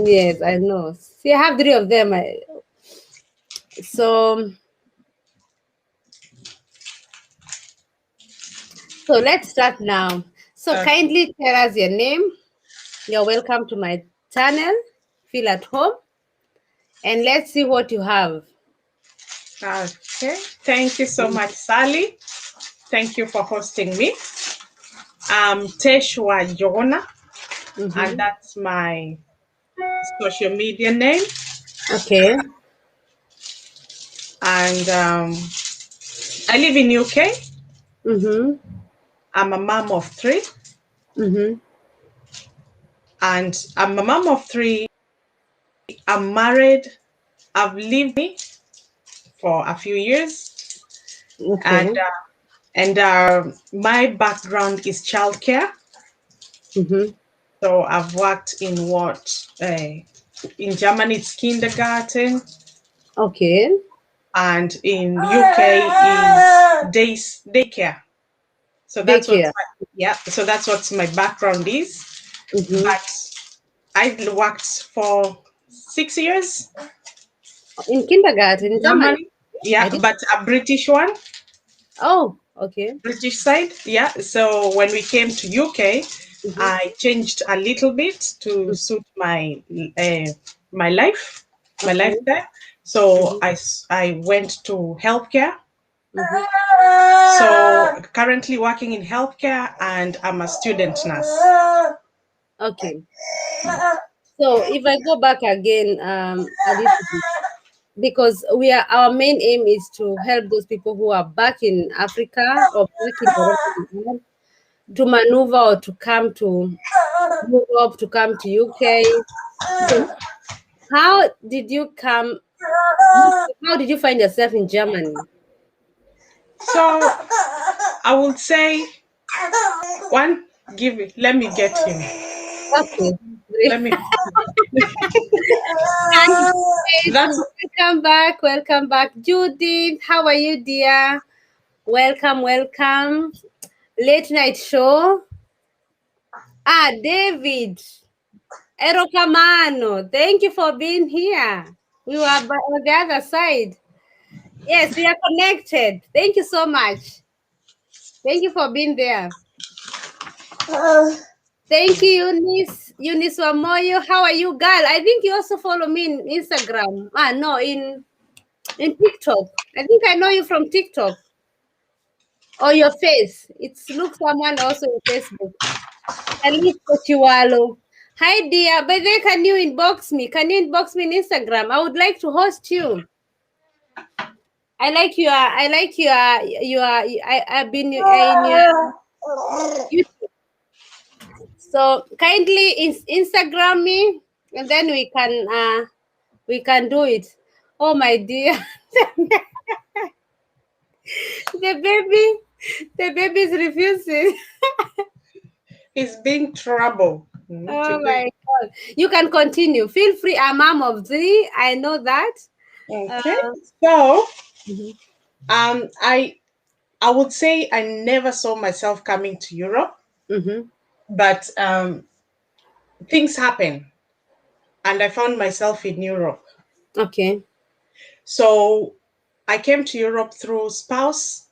Yes, I know. See, I have three of them. So, so let's start now. So Okay. kindly tell us your name. You're welcome to my channel. Feel at home, and let's see what you have. Okay. Thank you so much, Sally. Thank you for hosting me. I'm Teshwa Jona, and Mm-hmm. that's my social media name. Okay. And I live in UK. Mm-hmm. I'm a mom of three, Mm-hmm. and I'm a mom of three. I'm married. I've lived for a few years, and Okay. my background is childcare. Mm-hmm. So I've worked in in Germany it's kindergarten, Okay. and in UK is daycare. So that's what Daycare. yeah. So that's what my background is. Mm-hmm. But I worked for 6 years In kindergarten in in Germany. Germany. I Yeah, did. but a British one, Oh, okay. British side. Yeah. So when we came to UK, Mm-hmm. I changed a little bit to suit uh, my life, my Okay. lifestyle. So Mm-hmm. I went to healthcare. Mm-hmm. So currently working in healthcare, and I'm a student nurse. Okay. So if I go back again, a little bit, because our main aim is to help those people who are back in Africa or back in the rest of the world to maneuver or to come to Europe, to come to UK. So how did you come? How did you find yourself in Germany? So I would say one. Give it. Let me get him. Okay. Let me. And That's welcome back, welcome back, Judith. How are you, dear? Welcome, welcome. Late night show. Ah, David. Erokamano. Thank you for being here. We were on the other side. Yes, we are connected. Thank you so much. Thank you for being there. Thank you, Eunice. Eunice Wamoyo. How are you, girl? I think you also follow me in Instagram. Ah, no, in TikTok. I think I know you from TikTok. Or your face. It's look someone also on Facebook. Sallieklaus Chiwalo. Hi dear. By the way, can you inbox me? Can you inbox me in Instagram? I would like to host you. I've been in your YouTube. So kindly Instagram me and then we can do it. Oh my dear. the baby the baby is refusing. He's being trouble Oh today. my God. You can continue. Feel free. I'm mom of three. I know that. Okay. Uh, So mhm. I would say I never saw myself coming to Europe, Mhm. but things happen, and I found myself in Europe. Okay. So I came to Europe through spouse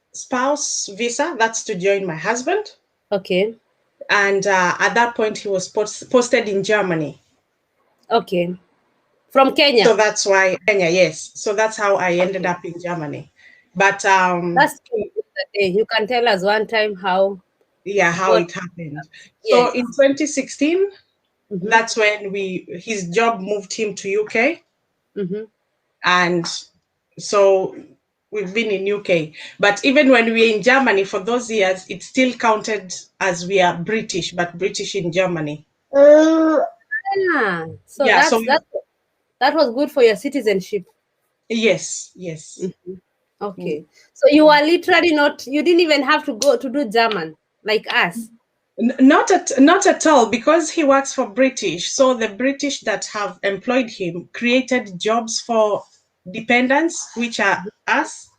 visa. That's to join my husband, Okay. and at that point he was posted in Germany. Okay. From So Kenya. that's why Kenya, yes. So that's how I ended Okay. up in Germany. But That's the day. You can tell us one time how yeah, you how got. it happened. So in Yes. 2016, Mm-hmm. that's when his job moved him to UK, Mm-hmm. and so we've been in UK. But even when we were in Germany for those years, it still counted as we are British, but British in Germany. Ah, so Yeah. So that was good for your citizenship. yes, yes. Mhm. Mm. Okay. So you are literally not. You didn't even have to go to do German like us. Not at all, because he works for British. So the British that have employed him created jobs for dependents, which are us,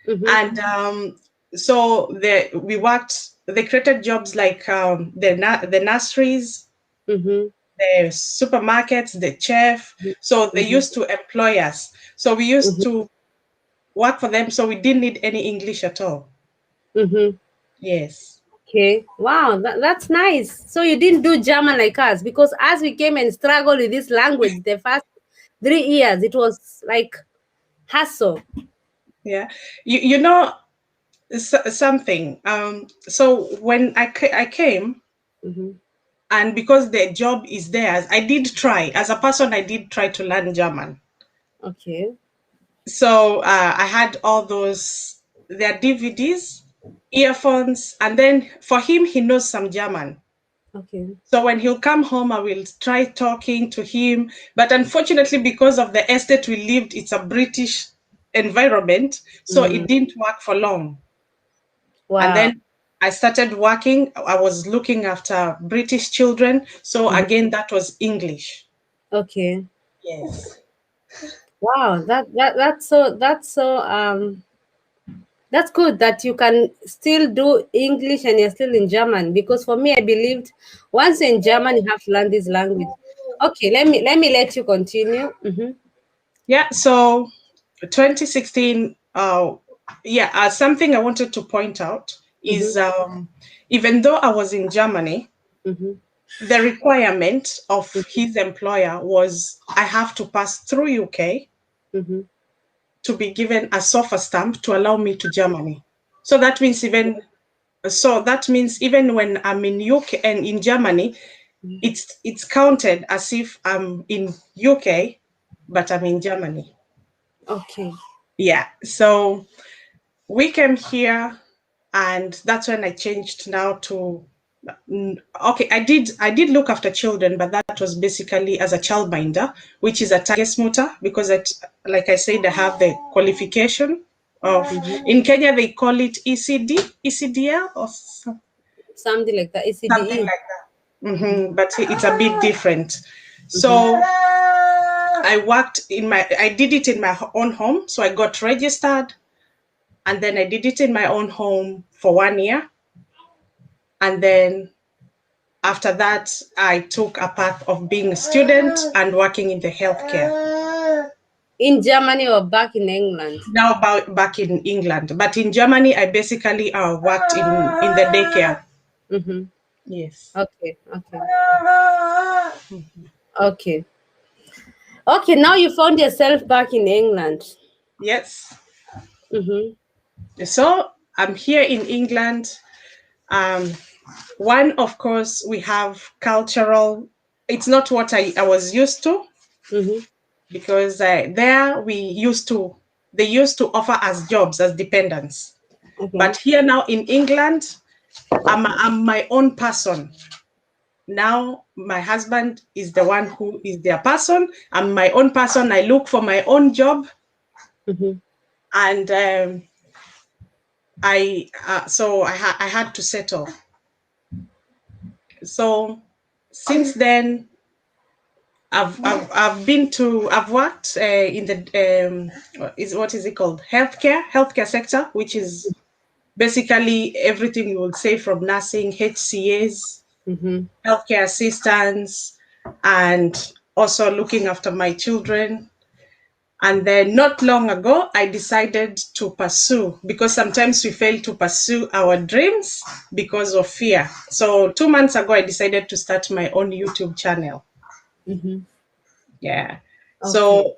Mm-hmm. and so we worked. They created jobs like the nurseries, Mm-hmm. the supermarkets, the chef. So they used to employ us. So we used to work for them. So we didn't need any English at all. Mm-hmm. Yes. Okay. Wow, that's nice. So you didn't do German like us, because as we came and struggled with this language the first 3 years, it was like hassle. Yeah. You know something. So when I came, Mm-hmm. and because the job is theirs, I did try as a person. I did try to learn German. Okay. So I had all those their DVDs, earphones, and then for him, he knows some German. Okay. So when he'll come home, I will try talking to him. But unfortunately, because of the estate we lived, it's a British environment, so it Mm. didn't work for long. And Wow. then I started working. I was looking after British children. So Mhm. again, that was English. Okay. Yes. Wow. That's good that you can still do English and you're still in German. Because for me, I believed once you're in German, you have to learn this language. Okay, let me let you continue. Mm-hmm. Yeah. So 2016. Yeah. Something I wanted to point out Mm-hmm. is even though I was in Germany, Mm-hmm. the requirement of his employer was I have to pass through UK Mm-hmm. to be given a SOFA stamp to allow me to Germany. So that means even when I'm in UK and in Germany, it's counted as if I'm in UK, but I'm in Germany. Okay. Yeah. So we came here, and that's when I changed now to okay. I did look after children, but that was basically as a childminder, which is a tagesmutter, because like I said, I have the qualification of Mm-hmm. in Kenya they call it ECDL or Something like that. something ACDE. like that. But it's a bit different. Mm-hmm. So I did it in my own home. So I got registered, and then I did it in my own home for 1 year. And then after that, I took a path of being a student and working in the healthcare. In Germany or back in England? Now back in England, but in Germany, I basically worked in the daycare. Mm-hmm. Yes. Okay. Okay. Okay. Okay. Now you found yourself back in England. Yes. Mm-hmm. So I'm here in England. Um, One, of course, we have cultural. It's not what I was used to, Mm-hmm. because there they used to offer us jobs as dependents. Okay. But here now in England, I'm my own person. Now my husband is the one who is their person. I'm my own person. I look for my own job, Mm-hmm. and I had to settle. So since then, I've worked in the what is it called, healthcare sector, which is basically everything you would say, from nursing, HCAs, Mm-hmm. healthcare assistants, and also looking after my children. And then not long ago, I decided to pursue, because sometimes we fail to pursue our dreams because of fear. So 2 months ago, I decided to start my own YouTube channel. Mm-hmm. Yeah. Okay. So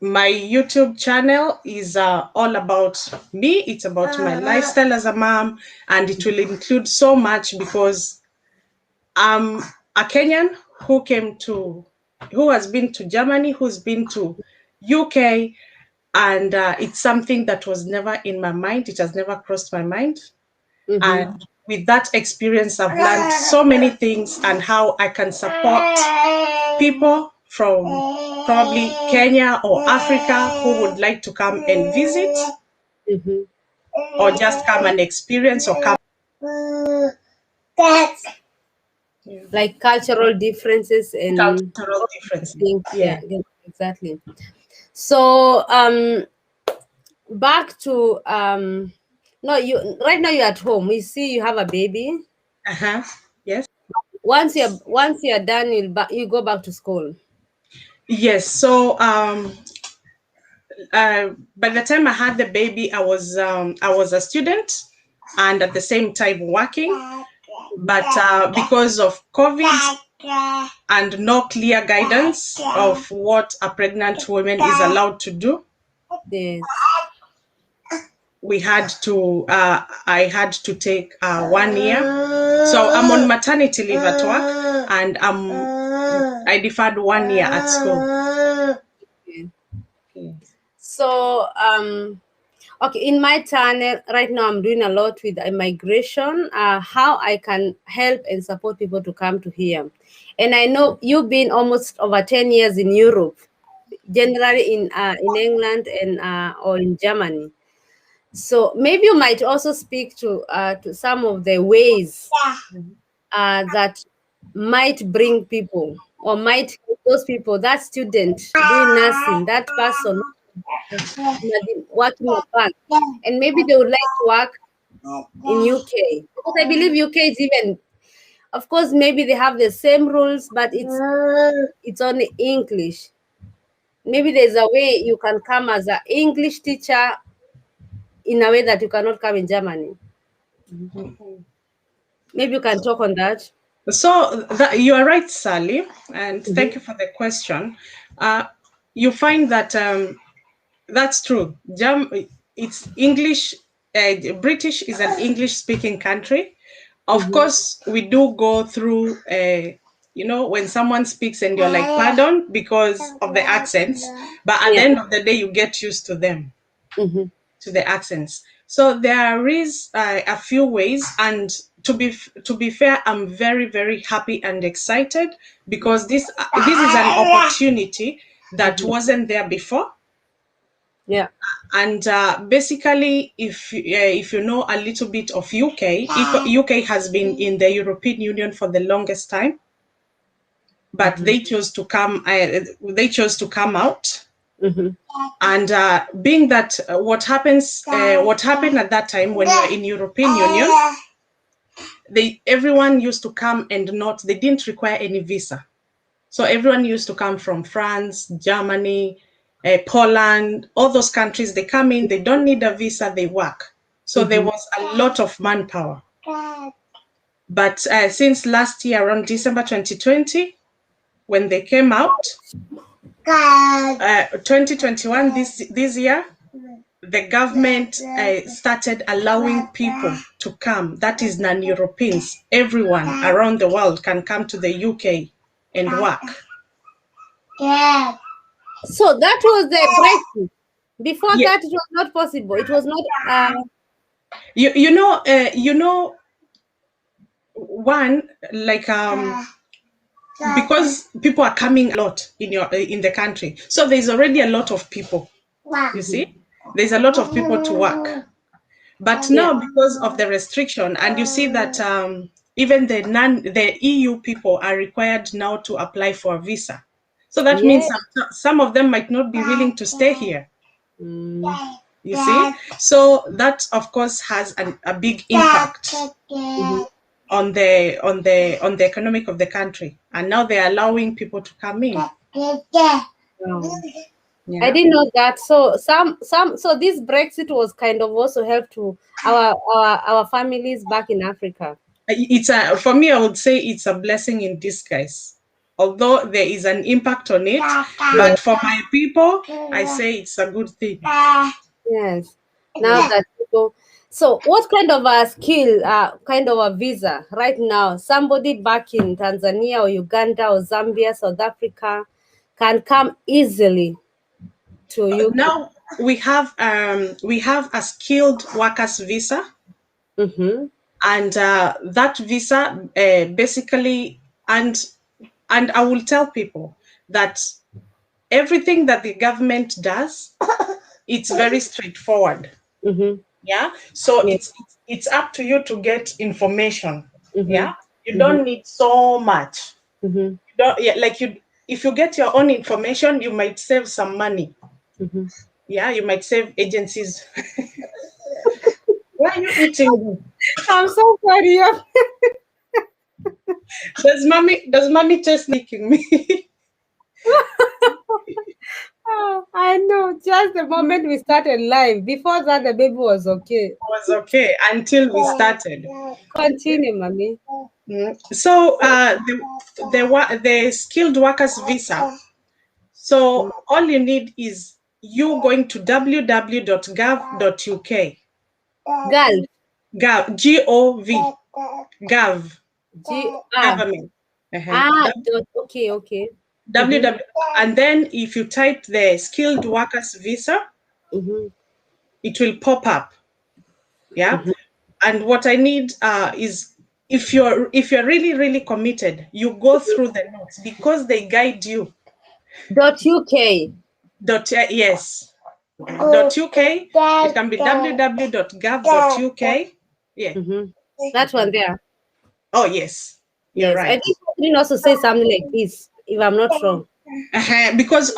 my YouTube channel is all about me. It's about my lifestyle as a mom, and it will include so much, because I'm a Kenyan who has been to Germany, who's been to UK, and it's something that was never in my mind. It has never crossed my mind. Mm-hmm. And with that experience, I've learned so many things, and how I can support people from probably Kenya or Africa who would like to come and visit, Mm-hmm. or just come and experience, or come. Yeah. Like cultural differences and Cultural differences. things. Yeah, Yeah. yeah, exactly. So back to no, you right now you're at home. We see you have a baby. Uh huh. Yes. once you're done, you go back to school. Yes. So by the time I had the baby, I was a student and at the same time working. But because of COVID and no clear guidance of what a pregnant woman is allowed to do, Yes. we had to I had to take 1 year. So I'm on maternity leave at work, and I deferred 1 year at school. Okay. Yes. So okay, in my channel right now, I'm doing a lot with immigration, how I can help and support people to come to here. And I know you've been almost over 10 years in Europe, generally in England and or in Germany. So maybe you might also speak to some of the ways that might bring people or might help those people, that student doing nursing, that person working abroad, and maybe they would like to work in UK, because I believe UK is even, of course, maybe they have the same rules, but it's only English. Maybe there's a way you can come as an English teacher in a way that you cannot come in Germany. Maybe you can talk on that. So you are right, Sally, and Mhm. thank you for the question. You find that that's true. It's English. British is an English-speaking country. Of Mhm. course, we do go through. When someone speaks and you're like, "Pardon," because of the accents. But at the Yeah. end of the day, you get used to them, Mhm. to the accents. So there is a few ways, and to be fair, I'm very very happy and excited because this is an opportunity that Mhm. wasn't there before. Yeah. And basically, if you know a little bit of UK has been in the European Union for the longest time, but Mhm. they chose to come out. Mhm. And being that what happened at that time when you're in European Union, everyone used to come, and not they didn't require any visa. So everyone used to come from France, Germany, Poland, all those countries. They come in, they don't need a visa, they work. So there Mhm. was a lot of manpower. But since last year, around December 2020, when they came out, 2021, this year, the government started allowing people to come. That is non-Europeans. Everyone around the world can come to the UK and work. So that was the breakthrough. Before Yeah, that, it was not possible. It was not. one, like because people are coming a lot in the country, so there's already a lot of people. You Mhm. see, there's a lot of people to work. But Yeah. now, because of the restriction, and you see that even the EU people are required now to apply for a visa. So that means Yeah. some of them might not be willing to stay here. Mm. You see, so that of course has a big impact Mhm. on the economic of the country, and now they're allowing people to come in. Wow. I Yeah. didn't know that. So so this Brexit was kind of also help to our families back in Africa. It's for me, I would say it's a blessing in disguise. Although there is an impact on it, Yeah. but for my people, I say it's a good thing. Yes. Now that people, so what kind of a skill, kind of a visa right now? Somebody back in Tanzania or Uganda or Zambia, South Africa, can come easily to UK. Now we have a skilled workers visa, Mm-hmm. and that visa basically, and I will tell people that everything that the government does, it's very straightforward. Mm-hmm. Yeah, so Yeah. it's up to you to get information. Mm-hmm. Yeah, you Mm-hmm. don't need so much. Mm-hmm. You don't, yeah, like you if you get your own information, you might save some money. Mm-hmm. Yeah, you might save agencies. Why are you eating? I'm so sorry. Does mommy taste licking me? Oh, I know. Just the moment we started live. Before that, the baby was okay. Was okay until we started. Continue, mommy. So the skilled workers visa. So all you need is you going to www.gov.uk. Girl. Gov, G-O-V, Gov, G R. government. Ah, dot. Okay, okay. Mm-hmm. www, and then if you type the skilled workers visa, Mm-hmm. it will pop up. Yeah. Mm-hmm. And what I need is if you're really really committed, you go through the notes because they guide you. Dot UK. Yes. .uk. It can be www.gov.uk. Yeah. Mm-hmm. That one there. Oh yes, you're Yes. I right. think I didn't also say something like this, if I'm not wrong. Because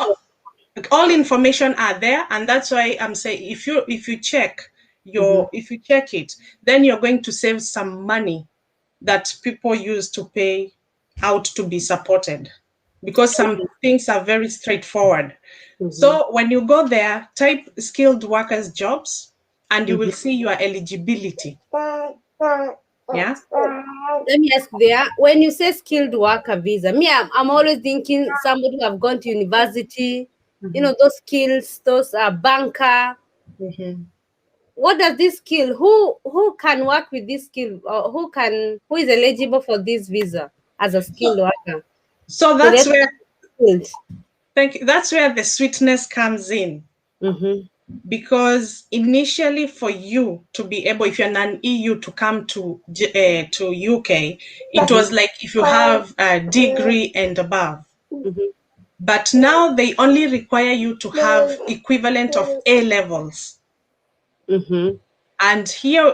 all information are there, and that's why I'm saying if you check Mm-hmm. if you check it, then you're going to save some money that people use to pay out to be supported, because some things are very straightforward. Mm-hmm. So when you go there, type skilled workers jobs and you will Mm-hmm. see your eligibility. Yeah. Let me ask there. When you say skilled worker visa, me, I'm always thinking somebody who have gone to university, those skills, those banker. Mhm. What does this skill? Who can work with this skill? Or who is eligible for this visa as a skilled worker? So So that's that's where skilled. that's where the sweetness comes in. Mm-hmm. Because initially, for you to be able, if you're an EU, to come to UK, it was like if you have a degree and above. Mm-hmm. But now they only require you to have equivalent of A levels. Mm-hmm. And here,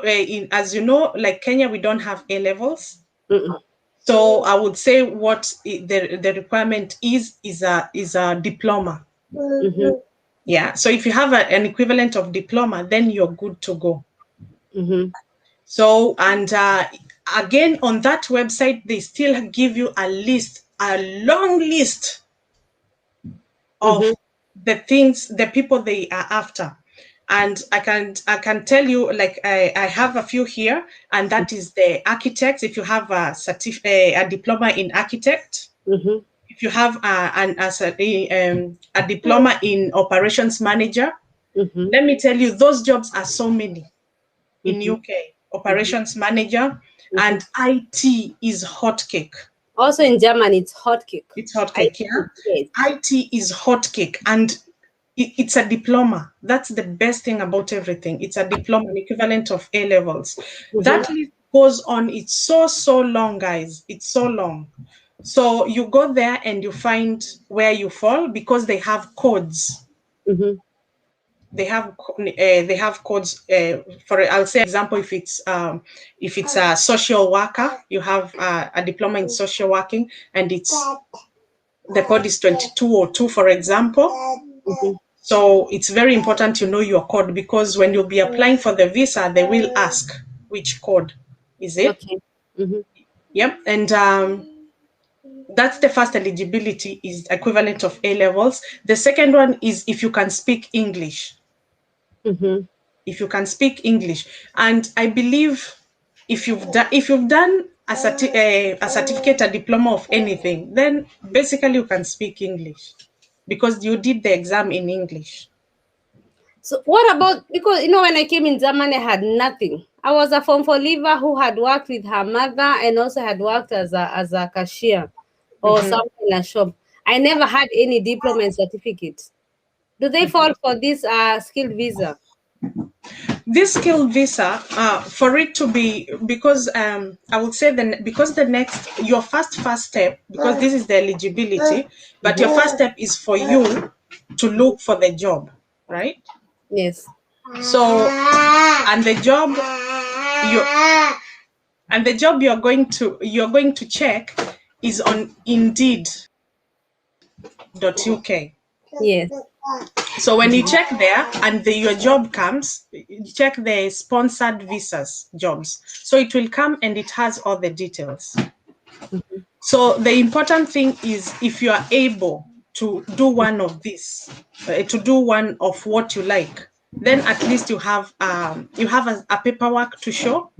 as you know, like Kenya, we don't have A levels. Mm-hmm. So I would say what the requirement is a diploma. Mm-hmm. Yeah. So if you have an equivalent of diploma, then you're good to go. Mm-hmm. So, and again, on that website, they still give you a long list of Mm-hmm. the people they are after. And I can tell you, like I have a few here, and that is the architects. If you have a diploma in architect, Mm-hmm. if you have a diploma in operations manager, Mm-hmm. let me tell you, those jobs are so many in Mm-hmm. UK. Operations manager Mm-hmm. and IT is hotcake. Also in Germany, it's hot cake. It's I hotcake, yeah. yes. IT is hotcake, and it's a diploma. That's the best thing about everything. It's a diploma, an equivalent of A levels. Mm-hmm. That list goes on. It's so long, guys. It's so long. So you go there and you find where you fall because they have codes. Mm-hmm. They have codes for, I'll say example, if it's a social worker, you have a diploma in social working, and it's the code is 2202, for example. Mm-hmm. So it's very important you know your code, because when you'll be applying for the visa, they will ask which code is it. Okay. Mm-hmm. Yep. And that's the first eligibility, is equivalent of A levels. The second one is if you can speak English. Mm-hmm. If you can speak English, and I believe if you've done a certificate, a diploma of anything, then basically you can speak English because you did the exam in English. So what about, because when I came in Germany, I had nothing. I was a form for leaver who had worked with her mother and also had worked as a cashier or Mhm. something in a shop. I never had any diploma and certificate. Do they fall for this skilled visa? This skill visa, for it to be, because I would say because the next, your first step, because this is the eligibility, but your first step is for you to look for the job, right? Yes. So, and the job you and the job you're going to check is on Indeed.uk. Yes. So when you check there and your job comes, you check the sponsored visas jobs. So it will come and it has all the details. So the important thing is if you are able to do one of this, to do one of what you like, then at least you have a paperwork to show.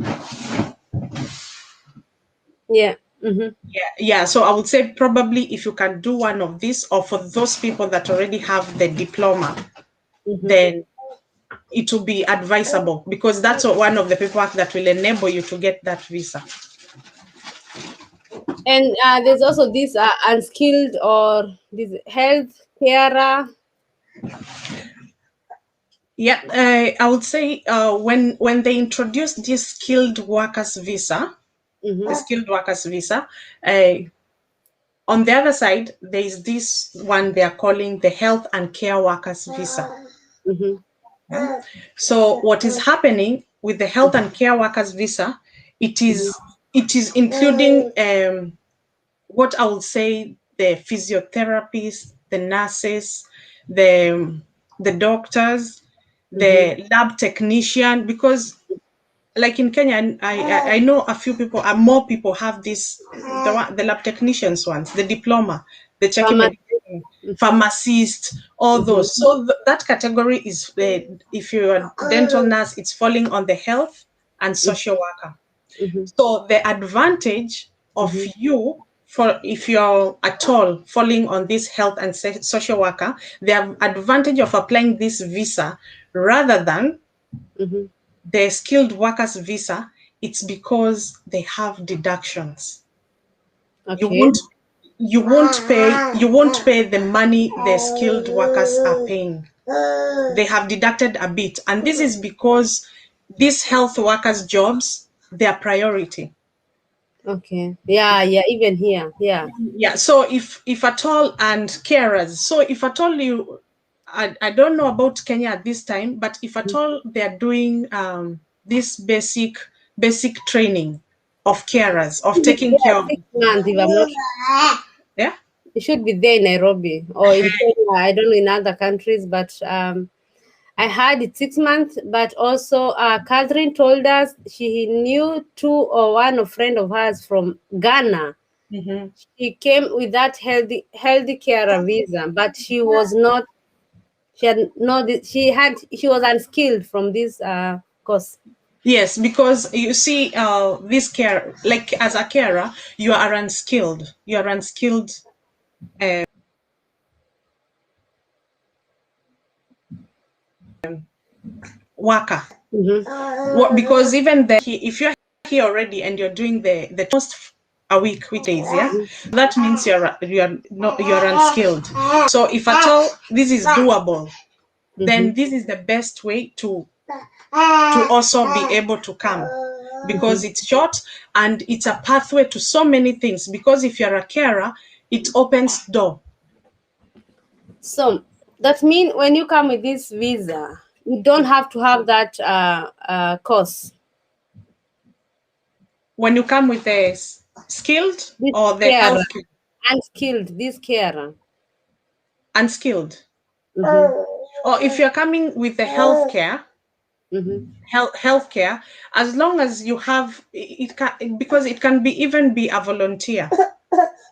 Yeah. Mm-hmm. Yeah. So I would say probably if you can do one of these, or for those people that already have the diploma, Mm-hmm. then it will be advisable because that's one of the paperwork that will enable you to get that visa. And there's also this unskilled or this health carer. Yeah, I would say when they introduced this skilled workers visa, the Mm-hmm. skilled workers visa, uh, on the other side there is this one they are calling the health and care workers visa. Mm-hmm. So what is happening with the health and care workers visa? It Mm-hmm. is it is including what I would say the physiotherapists, the nurses, the the doctors, Mm-hmm. the lab technician, because like in Kenya, I know a few people, more people have this the lab technicians ones, the diploma, the checking Pharmacy. medication, pharmacist, all Mm-hmm. those. So that category is if you're a dental nurse, it's falling on the health and social worker. Mm-hmm. So the advantage of Mm-hmm. you for if you're at all falling on this health and social worker, the advantage of applying this visa rather than Mm-hmm. the skilled workers visa, it's because they have deductions. You Okay. won't you won't pay the money the skilled workers are paying. They have deducted a bit, and this is because these health workers jobs, their priority. Okay. Yeah. Yeah. Even here. Yeah. Yeah, so if at all, and carers, so if at all you I don't know about Kenya at this time, but if at all they're doing this basic training of carers, of Should be taking there care of, 6 months if I'm not. yeah. It should be there in Nairobi or in Kenya. I don't know in other countries, but I had it 6 months. But also, Catherine told us she knew two or one of friend of hers from Ghana. Mhm. She came with that healthy care visa, but she was not. She had no. She was unskilled from this course. Yes, because you see, this care, like as a carer, you are unskilled. You are unskilled worker. Mm-hmm. Because even if you're here already and you're doing the most a week weekdays, yeah, that means you're not you're unskilled. So if at all this is doable, Mm-hmm. then this is the best way to also be able to come, because it's short and it's a pathway to so many things. Because if you're a carer, it opens door. So that means when you come with this visa, you don't have to have that course. When you come with the skilled This or the carer, health unskilled, this carer. unskilled, Mm-hmm. or if you're coming with the healthcare, Mm-hmm. healthcare, as long as you have it can, because it can be even be a volunteer,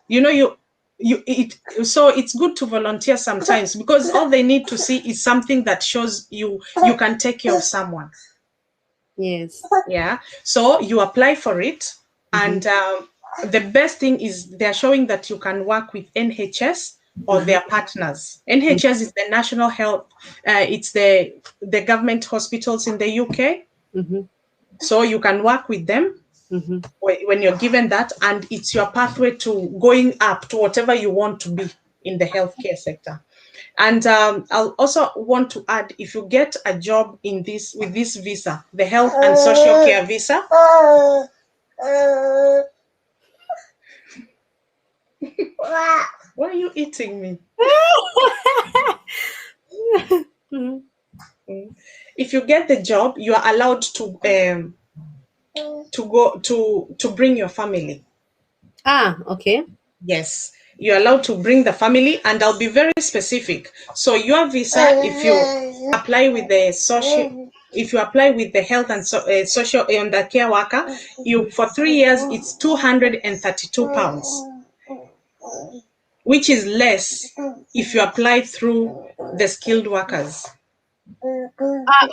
you know, you it so it's good to volunteer sometimes, because all they need to see is something that shows you can take care of someone. Yes. Yeah, so you apply for it, Mm-hmm. and the best thing is they're showing that you can work with NHS or Mm-hmm. their partners. NHS is the national health, it's the government hospitals in the UK. Mm-hmm. So you can work with them Mm-hmm. when you're given that, and it's your pathway to going up to whatever you want to be in the healthcare sector. And I'll also want to add, if you get a job in this with this visa, the health and social care visa, why are you eating me? Mm-hmm. If you get the job, you are allowed to go to bring your family. Ah, okay. Yes, you're allowed to bring the family, and I'll be very specific. So your visa, if you apply with the social, if you apply with the health and social and the care worker, you for 3 years it's £232, which is less if you apply through the skilled workers.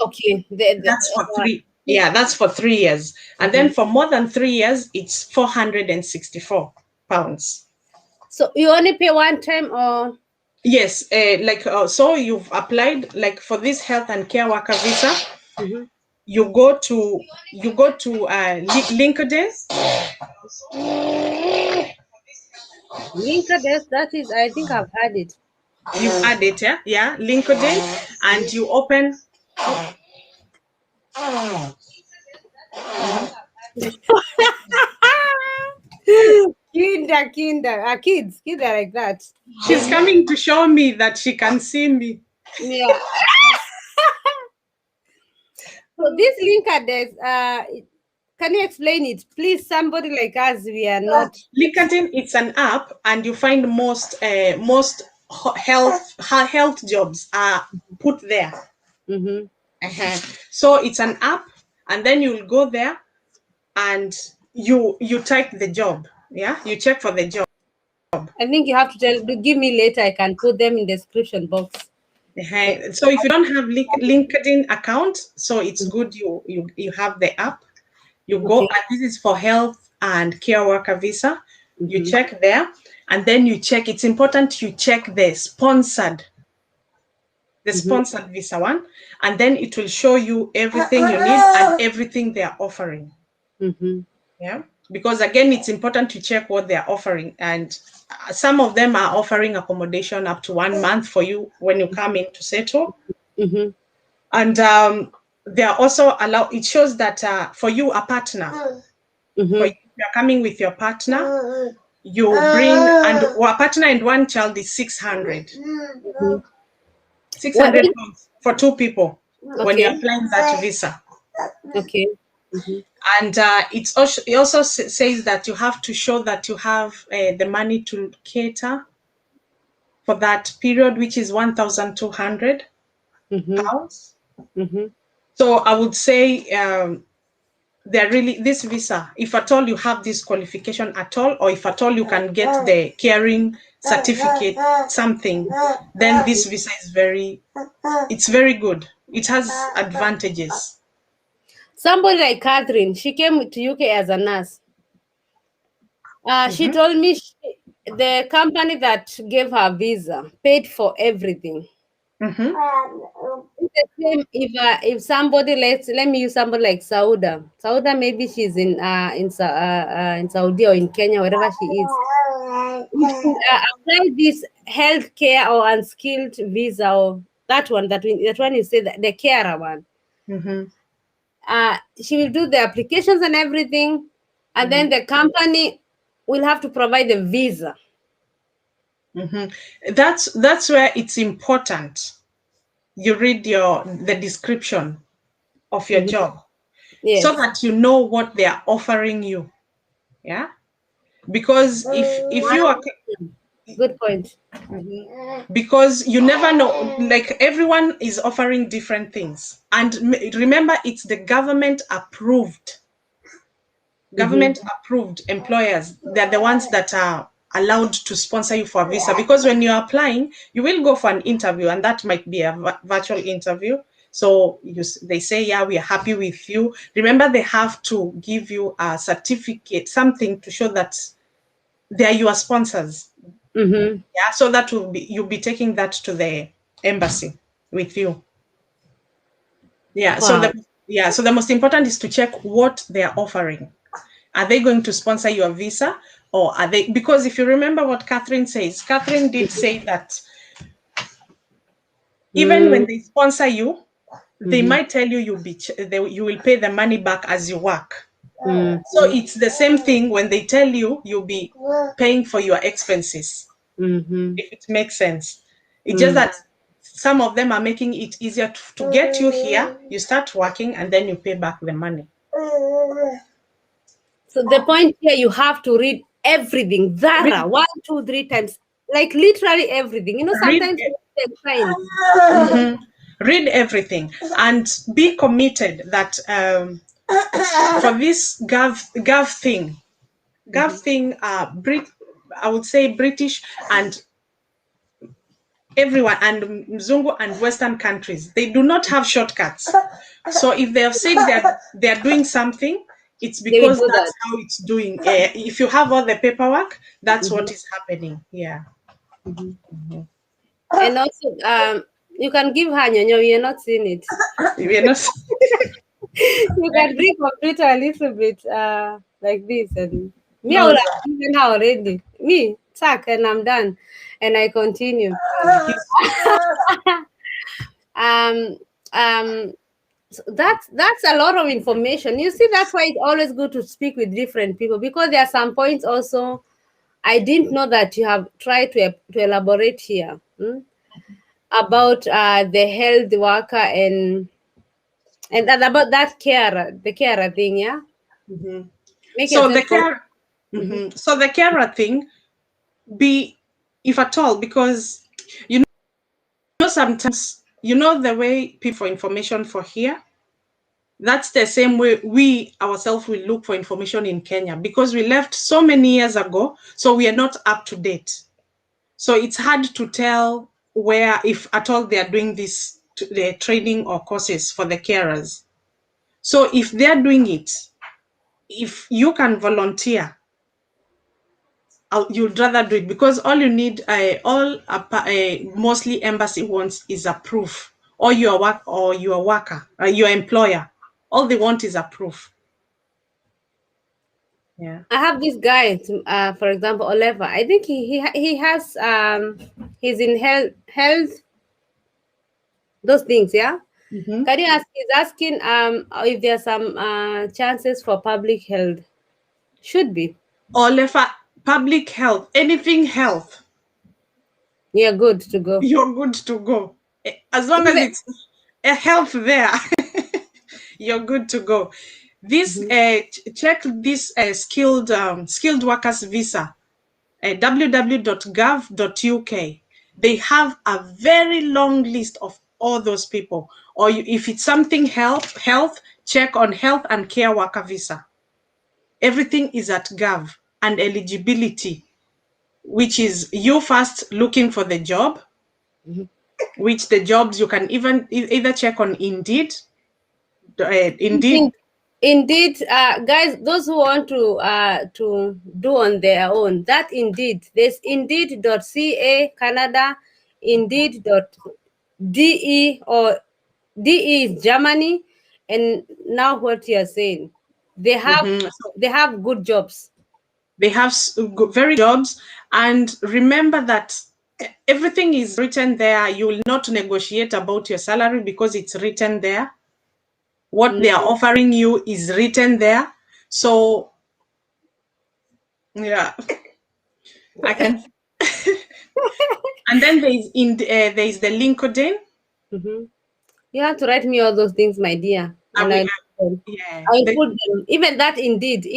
Okay. That's for three. Yeah, that's for 3 years, and then for more than 3 years, it's £464. So you only pay one time, or? Yes, so you've applied like for this health and care worker visa. You go to LinkedIn. LinkedIn, that is, I think I've had it. You add it, yeah, LinkedIn, and you open. Kids are like that. She's coming to show me that she can see me. Yeah. So this LinkedIn, can you explain it, please? Somebody like us, we are not. LinkedIn, it's an app, and you find most health jobs are put there. So it's an app, and then you'll go there, and you type the job. Yeah, you check for the job. I think you have to give me later. I can put them in the description box. So if you don't have LinkedIn account, so it's good you have the app. You go, and this is for health and care worker visa. You check there, and then you check. It's important you check the sponsored visa one, and then it will show you everything you need and everything they are offering. Yeah, because again, it's important to check what they are offering, and some of them are offering accommodation up to 1 month for you when you come in to settle. And they are also allowed. It shows that for you, a partner, for you, you're coming with your partner, you bring, and a partner and one child is 600. 600 pounds for 2 people when you're applying that visa. Okay. And it also says that you have to show that you have the money to cater for that period, which is 1,200 pounds. So I would say they're really, this visa, if at all you have this qualification at all, or if at all you can get the caring certificate, something, then this visa is very good. It has advantages. Somebody like Catherine, she came to UK as a nurse. She told me the company that gave her visa paid for everything. It's the same if somebody, let me use somebody like Sauda. Sauda, maybe she's in Saudi or in Kenya, wherever she is. If she apply this healthcare or unskilled visa, or that one you say, the carer one. She will do the applications and everything, and then the company will have to provide the visa. That's where it's important you read the description of your job, so that you know what they are offering you. Yeah, because if you are good point. Because you never know, like everyone is offering different things, and remember, it's the government approved employers. They're the ones that are allowed to sponsor you for a visa, because when you're applying, you will go for an interview, and that might be a virtual interview. So they say, yeah, we are happy with you. Remember, they have to give you a certificate, something to show that they are your sponsors. Yeah, so that you'll be taking that to the embassy with you. Yeah. Wow. So the most important is to check what they are offering. Are they going to sponsor your visa, or are they? Because if you remember what Catherine says, Catherine did say that even when they sponsor you, they might tell you you will pay the money back as you work. So it's the same thing when they tell you you'll be paying for your expenses. If it makes sense. It's just that some of them are making it easier to get you here. You start working, and then you pay back the money. So the point here, you have to read everything, Zara, 1, 2, 3 times, like literally everything. Sometimes read everything and be committed that for this gov thing, I would say British and everyone and Mzungu and Western countries, they do not have shortcuts. So if they have said that they're doing something, it's They will because do that's that. how it's doing. If you have all the paperwork, that's Mhm. what is happening. Yeah. Mhm. And also, you can give her nyonyo. You're not seeing it. We're not. You can drink computer a little bit, like this, and me, I No, would no. have given her already. Me, tack, and I'm done, and I continue. He's, Um, so that's a lot of information. You see, that's why it's always good to speak with different people, because there are some points also I didn't know that you have tried to elaborate here, about the health worker and that, about that carer, the carer thing, yeah. mhm. Make So the yourself. care. Mm-hmm. So the carer thing, be if at all, because you know sometimes the way people for information for here. That's the same way we ourselves will look for information in Kenya, because we left so many years ago, so we are not up to date. So it's hard to tell where, if at all, they are doing this the training or courses for the carers. So if they are doing it, if you can volunteer, you'd rather do it, because all you need, mostly embassy wants is a proof, or your work, or your worker, your employer. All they want is a proof. Yeah. I have this guy, for example, Oliver. I think he has he's in health those things, yeah. Mm-hmm. Can you ask? He's asking if there's some chances for public health. Should be. Or public health, anything health, Yeah, good to go. you're good to go. As long as Even. it's a health there, you're good to go. This Mhm. check this skilled workers visa, www.gov.uk. They have a very long list of all those people. Or if it's something health, check on health and care worker visa. Everything is at Gov. And eligibility, which is you first looking for the job, Mhm. which the jobs you can even either check on Indeed, Indeed. Indeed, guys, those who want to do on their own, that Indeed, there's Indeed.ca Canada, Indeed.de, or DE is Germany, and now what you are saying, they have So they have good jobs. they have very jobs, and remember that everything is written there. You will not negotiate about your salary because it's written there. What Mm. they are offering you is written there. So yeah, I can. And then there is the LinkedIn. Mhm. You have to write me all those things, my dear, I and will, yeah. I'll put them. Even that Indeed.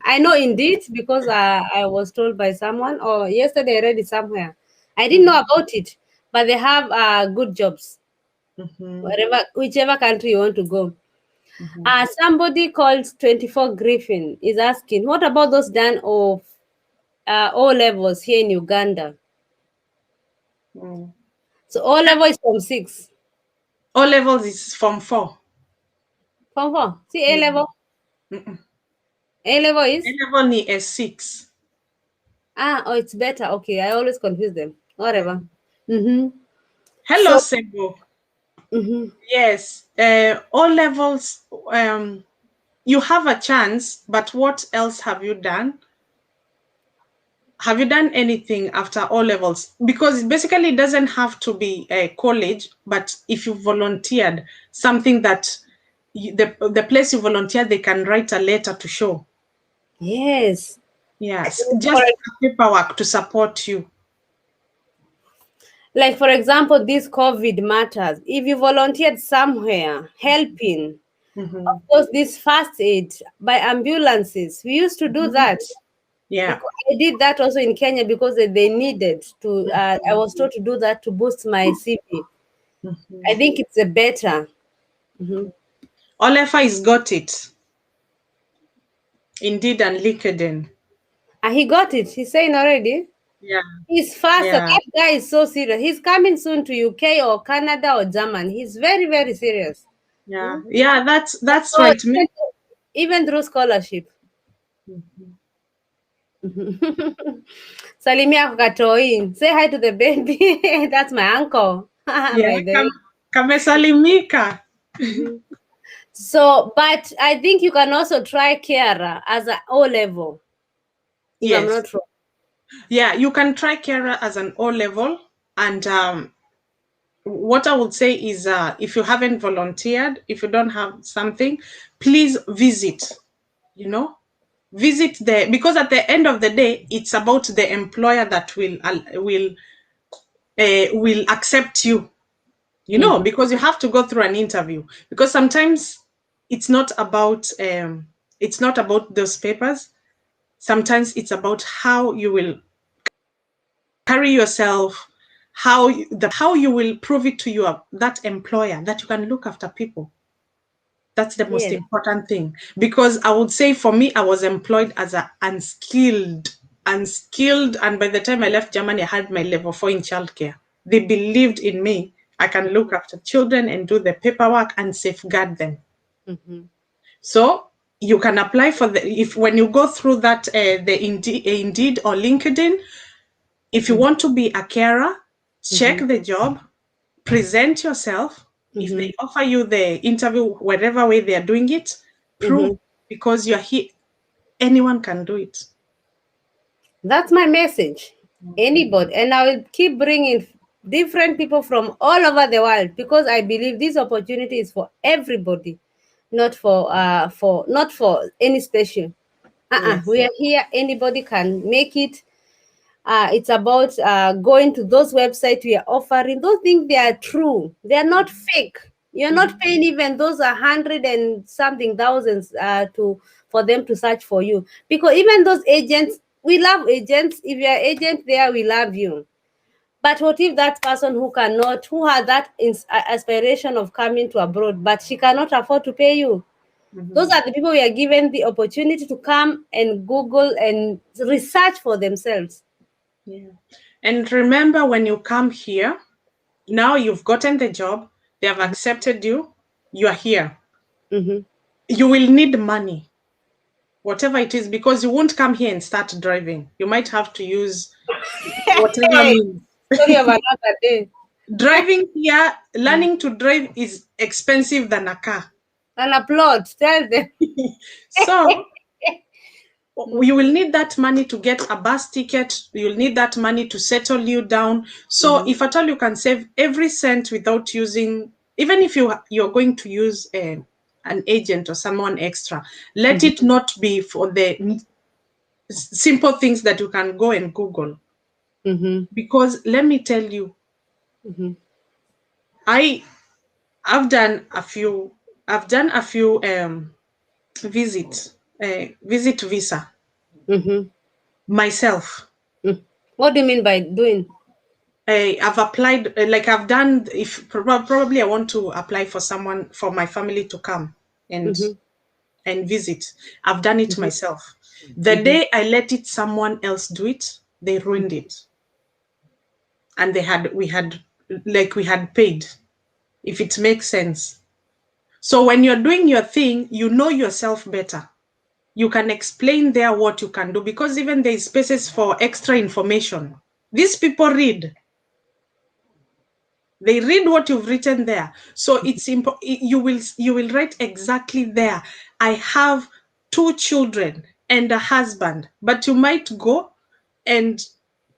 I know Indeed because I was told by someone, or yesterday I read it somewhere. I didn't know about it, but they have good jobs Mhm, wherever, whichever country you want to go. mhm. Somebody called 24 Griffin is asking, what about those done of O levels here in Uganda? Mm. So O level is from 6, O levels is from 4. from 4. See A Yeah. level. Mm-mm. A level A is level ni is 6. oh, it's better. Okay, I always confuse them. Whatever. Mm. Mm-hmm. Hello, So, Sebo. mm-hmm. Yes, O levels. You have a chance, but what else have you done? Have you done anything after O levels? Because basically, it doesn't have to be a college, but if you volunteered, something that the place you volunteer, they can write a letter to show. Yes. Yes, For, just paperwork to support you. like, for example, this COVID matters. If you volunteered somewhere helping, Hmm. of course, this first aid by ambulances, we used to do that. Yeah. Because I did that also in Kenya because they needed to. I was told to do that to boost my CV. I think it's a better. Mhm. Olefa is got it. Indeed and LinkedIn. He got it. He's saying already. Yeah. He's faster. Yeah. That guy is so serious. He's coming soon to UK or Canada or Germany. He's very, very serious. Yeah. Hmm? Yeah, that's So right. Me. even through scholarship. Salimia Kakatoi. Say hi to the baby. That's my uncle. Yeah, By the way. kamesalimika. Mhm. So, but I think you can also try Kiara as an O level, if I'm Yes. not wrong. Yeah, you can try Kera as an O level. And what I would say is if you haven't volunteered, if you don't have something, please visit, you know, visit there, because at the end of the day, it's about the employer that will accept you, you know, Mhm. because you have to go through an interview, because sometimes it's not about those papers. Sometimes it's about how you will carry yourself, how you will prove it to your that employer that you can look after people. That's the most Yes. important thing, because I would say for me, I was employed as a unskilled, and by the time I left Germany, I had my level 4 in childcare. They believed in me. I can look after children and do the paperwork and safeguard them. Mhm. So you can apply for the, if when you go through that the Indeed or LinkedIn, if you Mhm. want to be a carer, check Mhm. the job, present yourself. If they Mhm. offer you the interview, whatever way they are doing it, prove, Mhm. because you're here. Anyone can do it. That's my message. Anybody, and I will keep bringing different people from all over the world because I believe this opportunity is for everybody, not for any special. Yes. We are here. Anybody can make it. It's about going to those websites we are offering. Those things they are true. They are not fake. You're not Mhm. paying even those 100 and something thousands to for them to search for you. Because even those agents, we love agents. If you're an agent there, we love you. But what if that person who had that aspiration of coming to abroad, but she cannot afford to pay you? Those Mhm. are the people we are given the opportunity to come and Google and research for themselves. Yeah. And remember, when you come here, now you've gotten the job, they have accepted you, you are here. Mhm. You will need money, whatever it is, because you won't come here and start driving. You might have to use whatever Hey, means. story of another day. Driving here, learning to drive is expensive than a car. And applaud. Tell them. So you will need that money to get a bus ticket. You'll need that money to settle you down. So Mhm. if at all you can save every cent without using, even if you're going to use an agent or someone extra, let Mhm. it not be for the simple things that you can go and Google. Mhm. Because let me tell you, Mhm. I I've done a few I've done a few visit visa Mhm. myself. Mm. What do you mean by doing? I've applied, like I've done. If probably I want to apply for someone for my family to come and Mhm. visit. I've done it Mhm. myself. The Mhm. day I let it someone else do it, they ruined it, and we had paid. If it makes sense. So when you're doing your thing, you know yourself better. You can explain there what you can do, because even there is spaces for extra information. These people read. They read what you've written there. So you will write exactly there. I have two children and a husband, but you might go and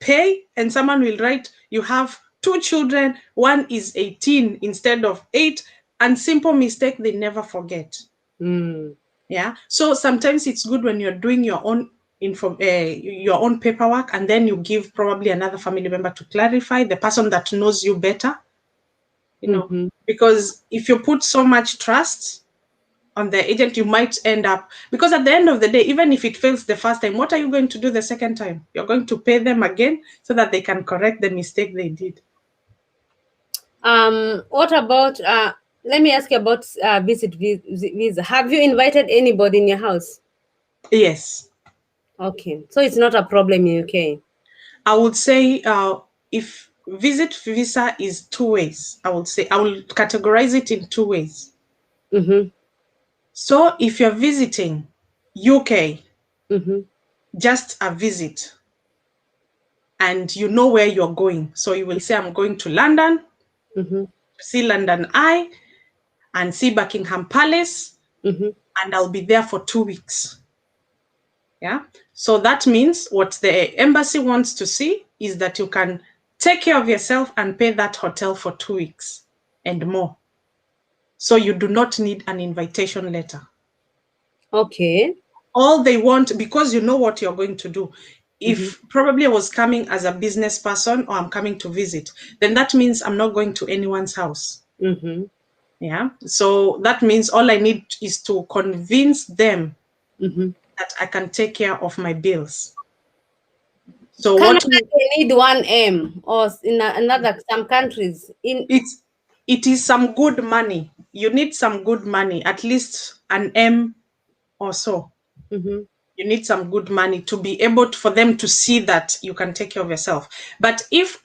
pay, and someone will write you have two children, one is 18 instead of 8, and simple mistake they never forget. Mm. Yeah, so sometimes it's good when you're doing your own paperwork, and then you give probably another family member to clarify, the person that knows you better, Mhm. because if you put so much trust on the agent, you might end up, because at the end of the day, even if it fails the first time, what are you going to do the second time? You're going to pay them again so that they can correct the mistake they did. What about let me ask you about visa. Have you invited anybody in your house? Yes. Okay, so it's not a problem in UK. I would say if visit visa is two ways, I will categorize it in two ways. Mm-hmm. So if you're visiting UK, Mm-hmm. just a visit, and you know where you're going. So you will say, I'm going to London, Mm-hmm. to see London Eye and see Buckingham Palace, Mm-hmm. and I'll be there for 2 weeks. Yeah. So that means what the embassy wants to see is that you can take care of yourself and pay that hotel for 2 weeks and more. So you do not need an invitation letter. Okay. All they want, because you know what you're going to do. Mm-hmm. If probably I was coming as a business person or I'm coming to visit, then that means I'm not going to anyone's house. Mm-hmm. Yeah. So that means all I need is to convince them Mm-hmm. that I can take care of my bills. So what Canada, they need 1M, or in another some countries in. it's it is some good money. You need some good money, at least an M or so. Mm-hmm. You need some good money to be able for them to see that you can take care of yourself. But if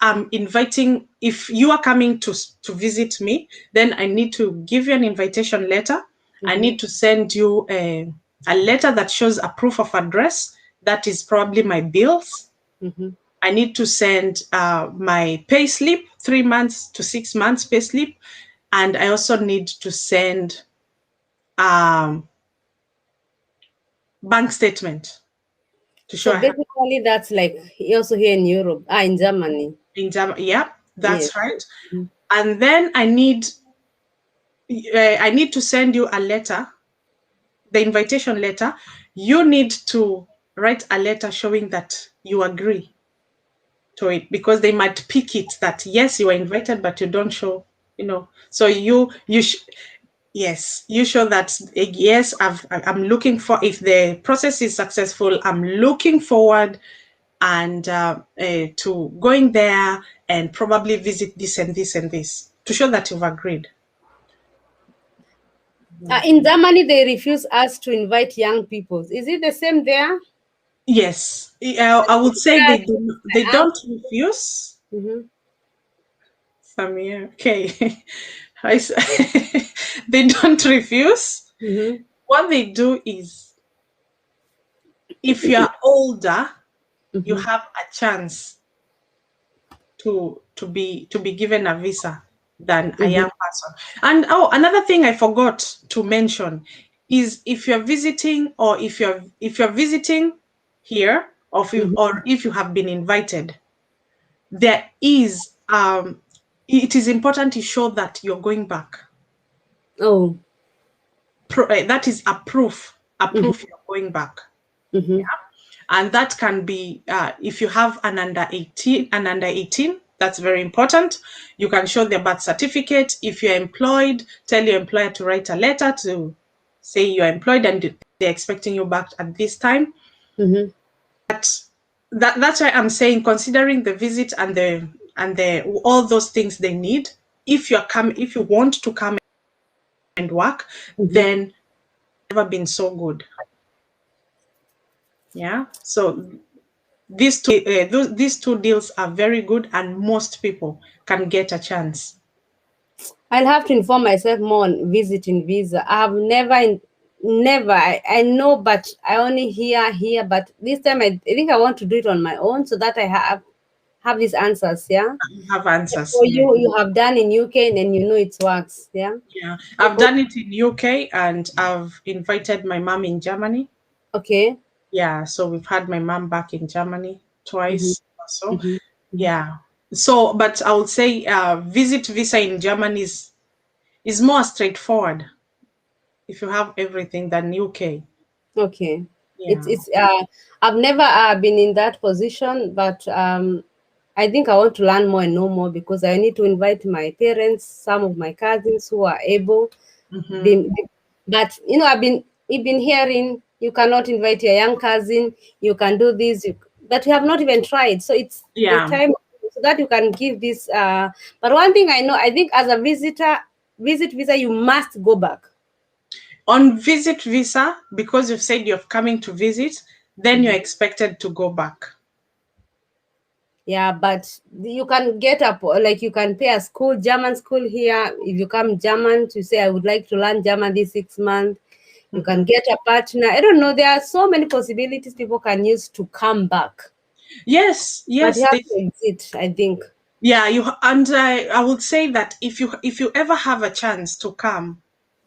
you are coming to visit me, then I need to give you an invitation letter. I Mm-hmm. need to send you a letter that shows a proof of address. That is probably my bills. Mm-hmm. I need to send my pay slip, 3 months to 6 months pay slip, and I also need to send um, bank statement to show So I have basically, that's like also here in Europe, in Germany. in Germany. Yeah, Yes. that's right. And then I need to send you a letter, the invitation letter. You need to write a letter showing that you agree to it, because they might pick it that yes, you are invited, but you don't show. So yes, you show that yes, I'm looking for, if the process is successful, I'm looking forward and to going there and probably visit this and this and this to show that you've agreed. In Germany, they refuse us to invite young people. Is it the same there? Yes, I would say Yeah, they I asked. don't refuse. Mm-hmm. Samir, okay. They don't refuse. Mm-hmm. What they do is, if you're older, you Mm-hmm. have a chance to be given a visa than a Mm-hmm. young person. And another thing I forgot to mention is, if you're visiting, or if you're visiting here, Mm-hmm. or if you have been invited, there is it is important to show that you're going back. Oh. That is a proof Mm-hmm. you're going back. Mm-hmm. And that can be, if you have an under 18, that's very important. You can show their birth certificate. If you're employed, tell your employer to write a letter to say you're employed and they're expecting you back at this time. Mm-hmm. But that's why I'm saying, considering the visit and the all those things they need, if you want to come and work, Mm-hmm. then never been so good. Yeah. So these two deals are very good, and most people can get a chance. I'll have to inform myself more on visiting visa. I have never. I know, but I only hear. But this time, I think I want to do it on my own so that I have these answers. Yeah. You have answers. For Yeah. you have done in UK and you know it works. Yeah. Yeah. I've done it in UK, and I've invited my mom in Germany. Okay. Yeah, so we've had my mom back in Germany Mm-hmm. twice or so. Mm-hmm. Yeah. So, but I would say visit visa in Germany is more straightforward if you have everything than UK. Okay. It's Yeah. it's I've never been in that position, but I think I want to learn more and know more because I need to invite my parents, some of my cousins who are able. Mm-hmm. Been, but I've been hearing you cannot invite your young cousin. You can do this, but we have not even tried. So it's the Yeah. time. so that you can give this. But one thing I know, I think as a visit visa, you must go back. On visit visa, because you've said you're coming to visit, then you're expected to go back. Yeah, but you can get up, like you can pay a school, German school here. If you come German to say, I would like to learn German this 6 months, you can get a partner. I don't know. There are so many possibilities people can use to come back. Yes, But you yes. have to exit, I think. Yeah, and I would say that if you ever have a chance to come,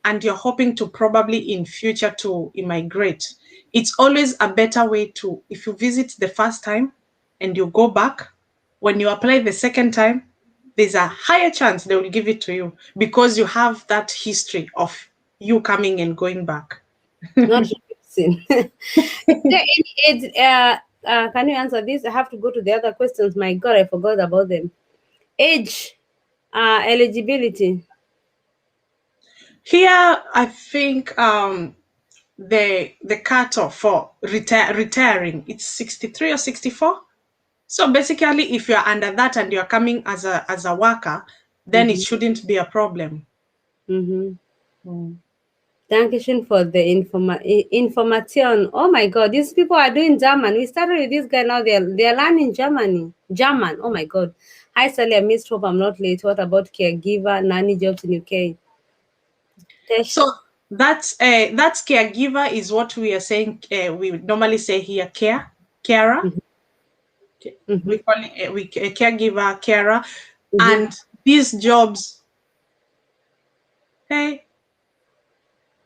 and you're hoping to probably in future to immigrate, it's always a better way to, if you visit the first time and you go back, when you apply the second time, there's a higher chance they will give it to you because you have that history of you coming and going back. Not refusing. Is there any age? Can you answer this? I have to go to the other questions. My God, I forgot about them. Age, eligibility. Here, I think the cutoff for retiring, it's 63 or 64. So basically, if you're under that and you're coming as a worker, then it shouldn't be a problem. Mm-hmm. Dankeschön for the information. Oh my God, these people are doing German. We started with this guy now. They're learning German. Oh my God. Hi Sally, I missed. Hope I'm not late. What about caregiver nanny jobs in UK? So that's caregiver is what we are saying. We normally say here carer. We call it a caregiver, carer, and these jobs. Hey,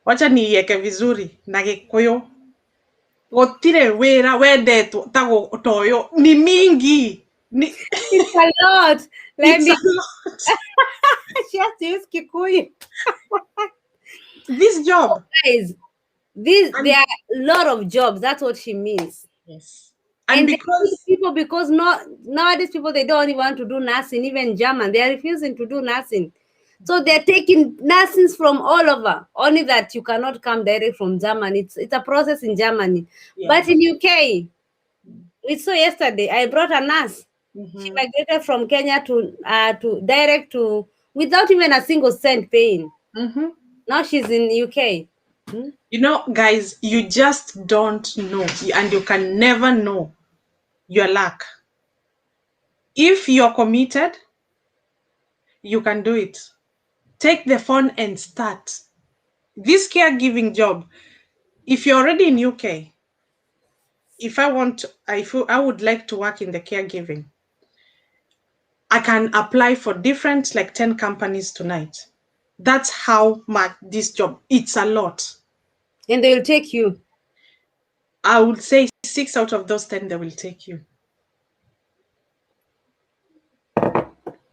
wacha niiweke vizuri na Gikuyu. Gutire wira wendetwo ta toyo ni mingi. It's a lot. Let It's a me lot. just use Kikuyu. This job. Guys, there are a lot of jobs. That's what she means. Yes. And And they need because people because not nowadays people they don't even want to do nursing, even German. They are refusing to do nursing. So they're taking nurses from all over. Only that you cannot come direct from Germany. It's a process in Germany. yeah. But in UK, we saw yesterday, I brought a nurse. She migrated from Kenya to direct to without even a single cent paying. Now she's in UK. You know, guys, you just don't know, and you can never know your luck. If you're committed, you can do it. Take the phone and start. This caregiving job, if you're already in UK, if I would like to work in the caregiving, I can apply for different, like 10 companies tonight. That's how much this job, it's a lot. And they'll take you. I would say 6 out of those 10, they will take you.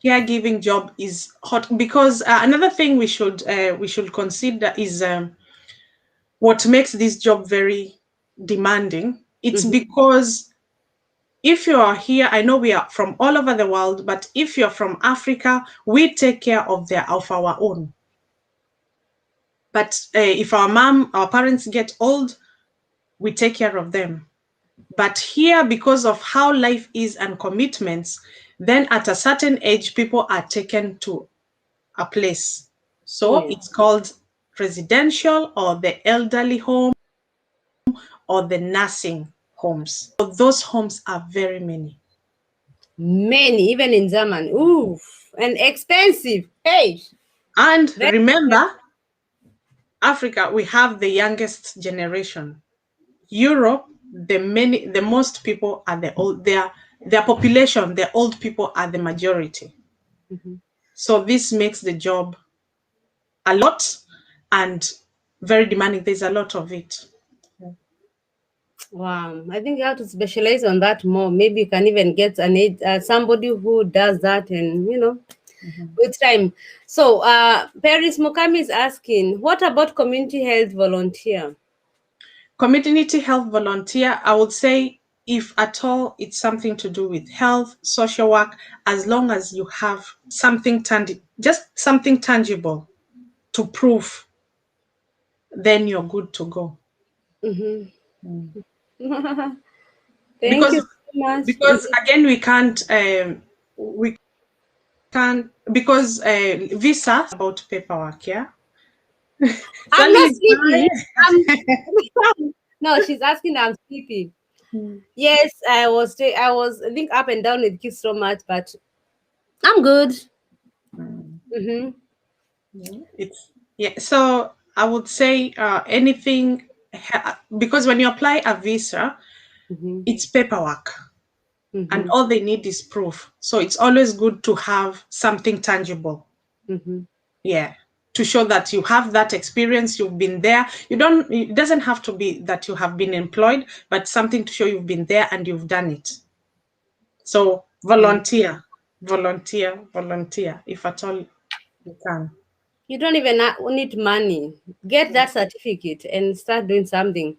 Caregiving job is hot because another thing we should consider is what makes this job very demanding. It's because if you are here, I know we are from all over the world, but if you're from Africa, we take care of our own. But if our parents get old, we take care of them. But here, because of how life is and commitments, then at a certain age, people are taken to a place. So Yeah. it's called residential or the elderly home or the nursing homes. So those homes are very many. Many, even in Germany. Oof. And expensive. Hey. And Very remember, Africa, we have the youngest generation. Europe, the most people are the old, their population, the old people are the majority. So this makes the job a lot and very demanding. There's a lot of it. wow. I think you have to specialize on that more. Maybe you can even get somebody who does that and with time. So Paris Mukami is asking, what about community health volunteer? Community health volunteer, I would say, if at all it's something to do with health, social work, as long as you have something just something tangible to prove, then you're good to go. Thank you so much. Because again, we can't. we can't, because visa about paperwork. Yeah. I'm Sally not is sleepy. I'm quiet. no, she's asking. I'm sleepy. Yes, I was I think up and down with kids so much, but I'm good. Mm-hmm. It's yeah. So I would say anything, because when you apply a visa, Mm-hmm. it's paperwork, and Mm-hmm. all they need is proof. So it's always good to have something tangible. Mm-hmm. Yeah. To show that you have that experience, you've been there. You don't, it doesn't have to be that you have been employed, but something to show you've been there and you've done it. So volunteer, volunteer, volunteer, if at all you can. You don't even need money. Get that certificate and start doing something.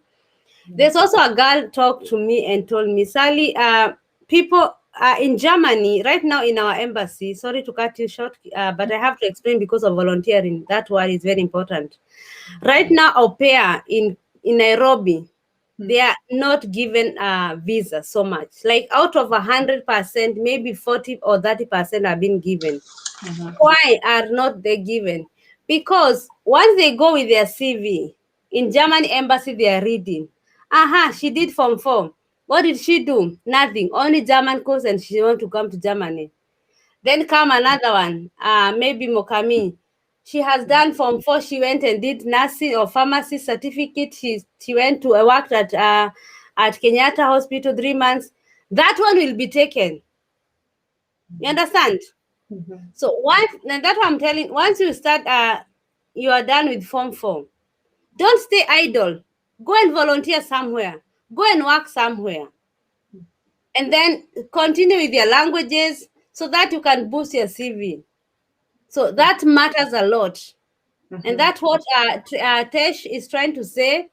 There's also a girl talked to me and told me, Sally, people in Germany right now in our embassy. Sorry to cut you short, but I have to explain because of volunteering. That word is very important. Right now, au pair in Nairobi, they are not given a visa so much. Like out of 100%, maybe 40 or 30% are being given. Why are not they given? Because once they go with their CV in German embassy, they are reading. She did form 4. What did she do? Nothing. Only German course, and she want to come to Germany. Then come another one, maybe Mokami. She has done form 4. She went and did nursing or pharmacy certificate. She went to worked at Kenyatta Hospital 3 months. That one will be taken. You understand? So once, and that's what I'm telling. Once you start, you are done with form 4. Don't stay idle. Go and volunteer somewhere. Go and work somewhere, and then continue with your languages so that you can boost your CV. So that matters a lot, and that's what Tesh is trying to say.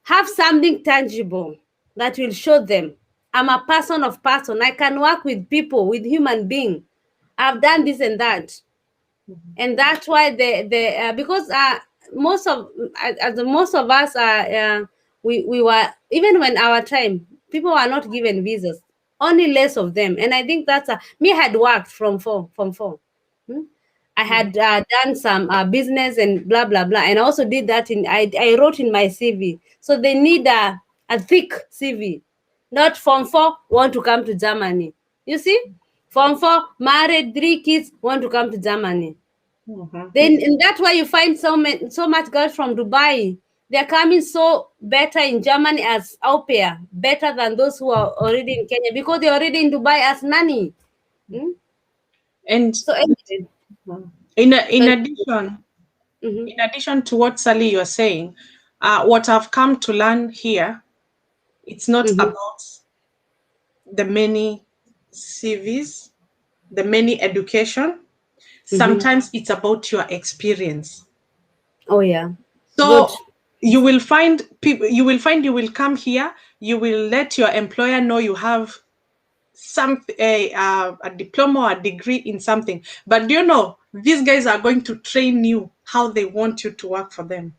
Have something tangible that will show them I'm a person of person. I can work with people, with human being. I've done this and that. And that's why the because most of us are we were, even when our time, people were not given visas, only less of them. And I think that's me had worked from four. Hmm? I had done some business and blah blah blah, and I also did that I wrote in my CV. So they need a thick CV, not from 4 want to come to Germany. You see, from 4 married 3 kids want to come to Germany. Then and that's why you find so much girls from Dubai. They're coming so better in Germany as au pair, better than those who are already in Kenya because they're already in Dubai as nanny. Hmm? And So anyway, in so addition, mhm, in addition to what Sally you're saying, what I've come to learn here, it's not mhm, about the many CVs, the many education. mhm. Sometimes it's about your experience. Oh yeah, good. So you will find people. You will come here. You will let your employer know you have a diploma or a degree in something. But do you know these guys are going to train you how they want you to work for them.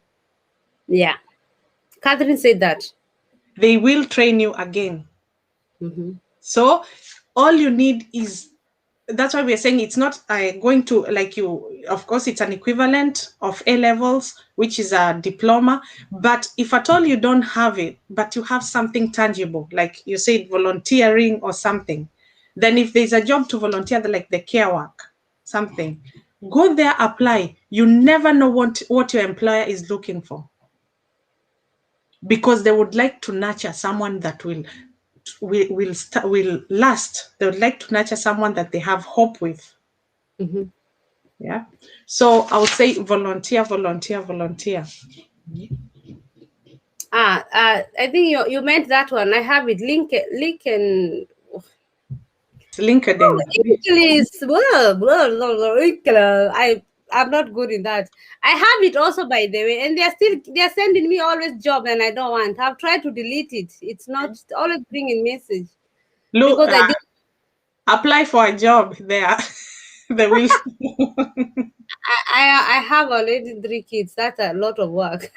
Yeah, Catherine said that. They will train you again. Mhm, So all you need is, that's why we're saying it's not going to, like, you, of course it's an equivalent of A levels, which is a diploma. But if at all you don't have it, but you have something tangible, like you said, volunteering or something, then if there's a job to volunteer, like the care work, something, go there, apply. You never know what your employer is looking for, because they would like to nurture someone that will last. They would like to nurture someone that they have hope with. mhm. Yeah. So I would say volunteer, volunteer, volunteer. I think you meant that one. I have it. Lincoln. Oh, LinkedIn. English. Blah, blah, blah, blah, I'm not good in that. I have it also, by the way, and they're sending me always job, and I don't want. I've tried to delete it. It's not always bringing message Look, because I did. apply for a job there. They will. I have already 3 kids. That's a lot of work.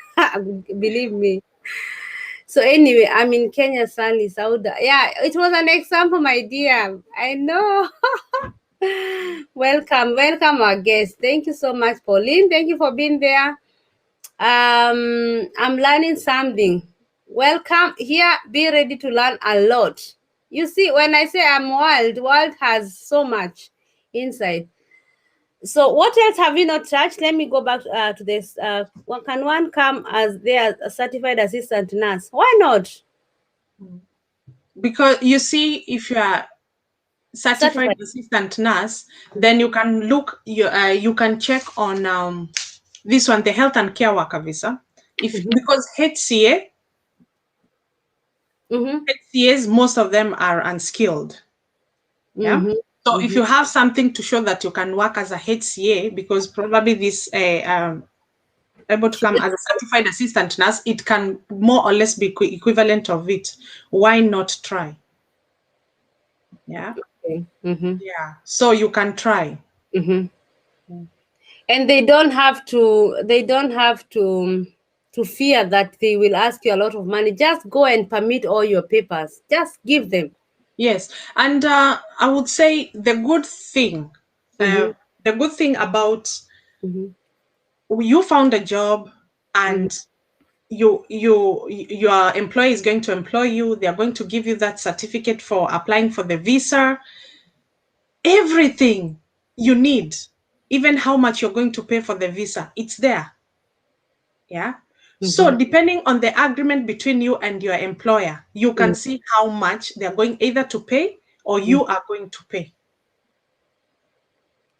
Believe me. So anyway, I'm in Kenya, Sally, Sauda. Yeah, it was an example, my dear. I know. Welcome, our guest. Thank you so much, Pauline. Thank you for being there. I'm learning something. Welcome here. Be ready to learn a lot. You see, when I say I'm world has so much inside. So what else have we not touched? Let me go back to this. Can one come as their certified assistant nurse? Why not? Because you see, if you are certified Certified. assistant nurse, then you can you can check on this one, the health and care worker visa. If Mm-hmm. because Mm-hmm. HCAs, most of them are unskilled. Yeah. Mm-hmm. So if Mm-hmm. you have something to show that you can work as a HCA, because probably this able to come as a certified assistant nurse, it can more or less be equivalent of it. Why not try? Yeah. Okay. Mm-hmm. Yeah. So you can try. Mm-hmm. And they don't have to fear that they will ask you a lot of money. Just go and permit all your papers. Just give them. Yes, and I would say Mm-hmm. the good thing about Mm-hmm. you found a job Mm-hmm. and your employer is going to employ you. They are going to give you that certificate for applying for the visa. Everything you need, even how much you're going to pay for the visa, it's there. Yeah. So Mm-hmm. depending on the agreement between you and your employer, you can Mm-hmm. see how much they're going either to pay or you are going to pay.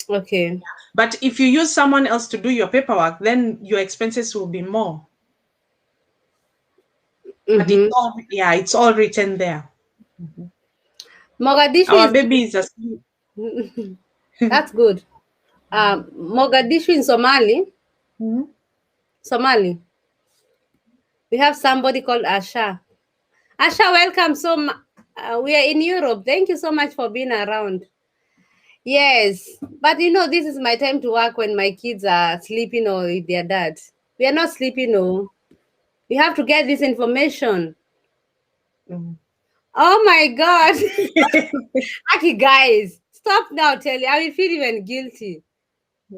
Okay. But if you use someone else to do your paperwork, then your expenses will be more. But Mm-hmm. it's all written there. Mogadishu Our is baby is asleep. that's good. Mogadishu in Mhm. Somali. We have somebody called Asha. Asha, welcome. We are in Europe. Thank you so much for being around. Yes, but this is my time to work when my kids are sleeping or with their dad. We are not sleeping, no. We have to get this information. Mhm. Oh my God. Okay, guys, stop now. Tell you, I will feel even guilty.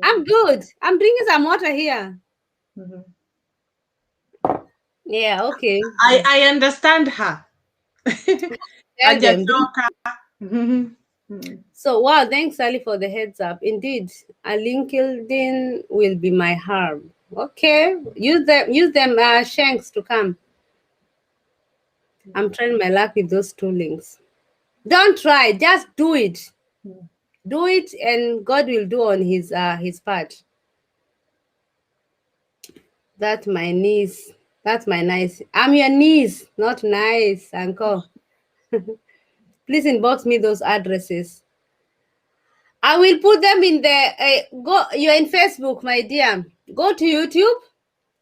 I'm good. I'm drinking some water here. Mhm. Yeah, okay. I understand her. Tell them. Hajachoka. Mhm. Mhm. So, wow, thanks, Sally, for the heads up. Indeed, a LinkedIn will be my harm. Okay, use them, Shanks to come. I'm trying my luck with those two links. Don't try, just do it. Do it, and God will do on his part. That's my niece. That's my niece. I'm your niece, not nice, uncle. Please inbox me those addresses. I will put them in the go. You're in Facebook, my dear. Go to YouTube.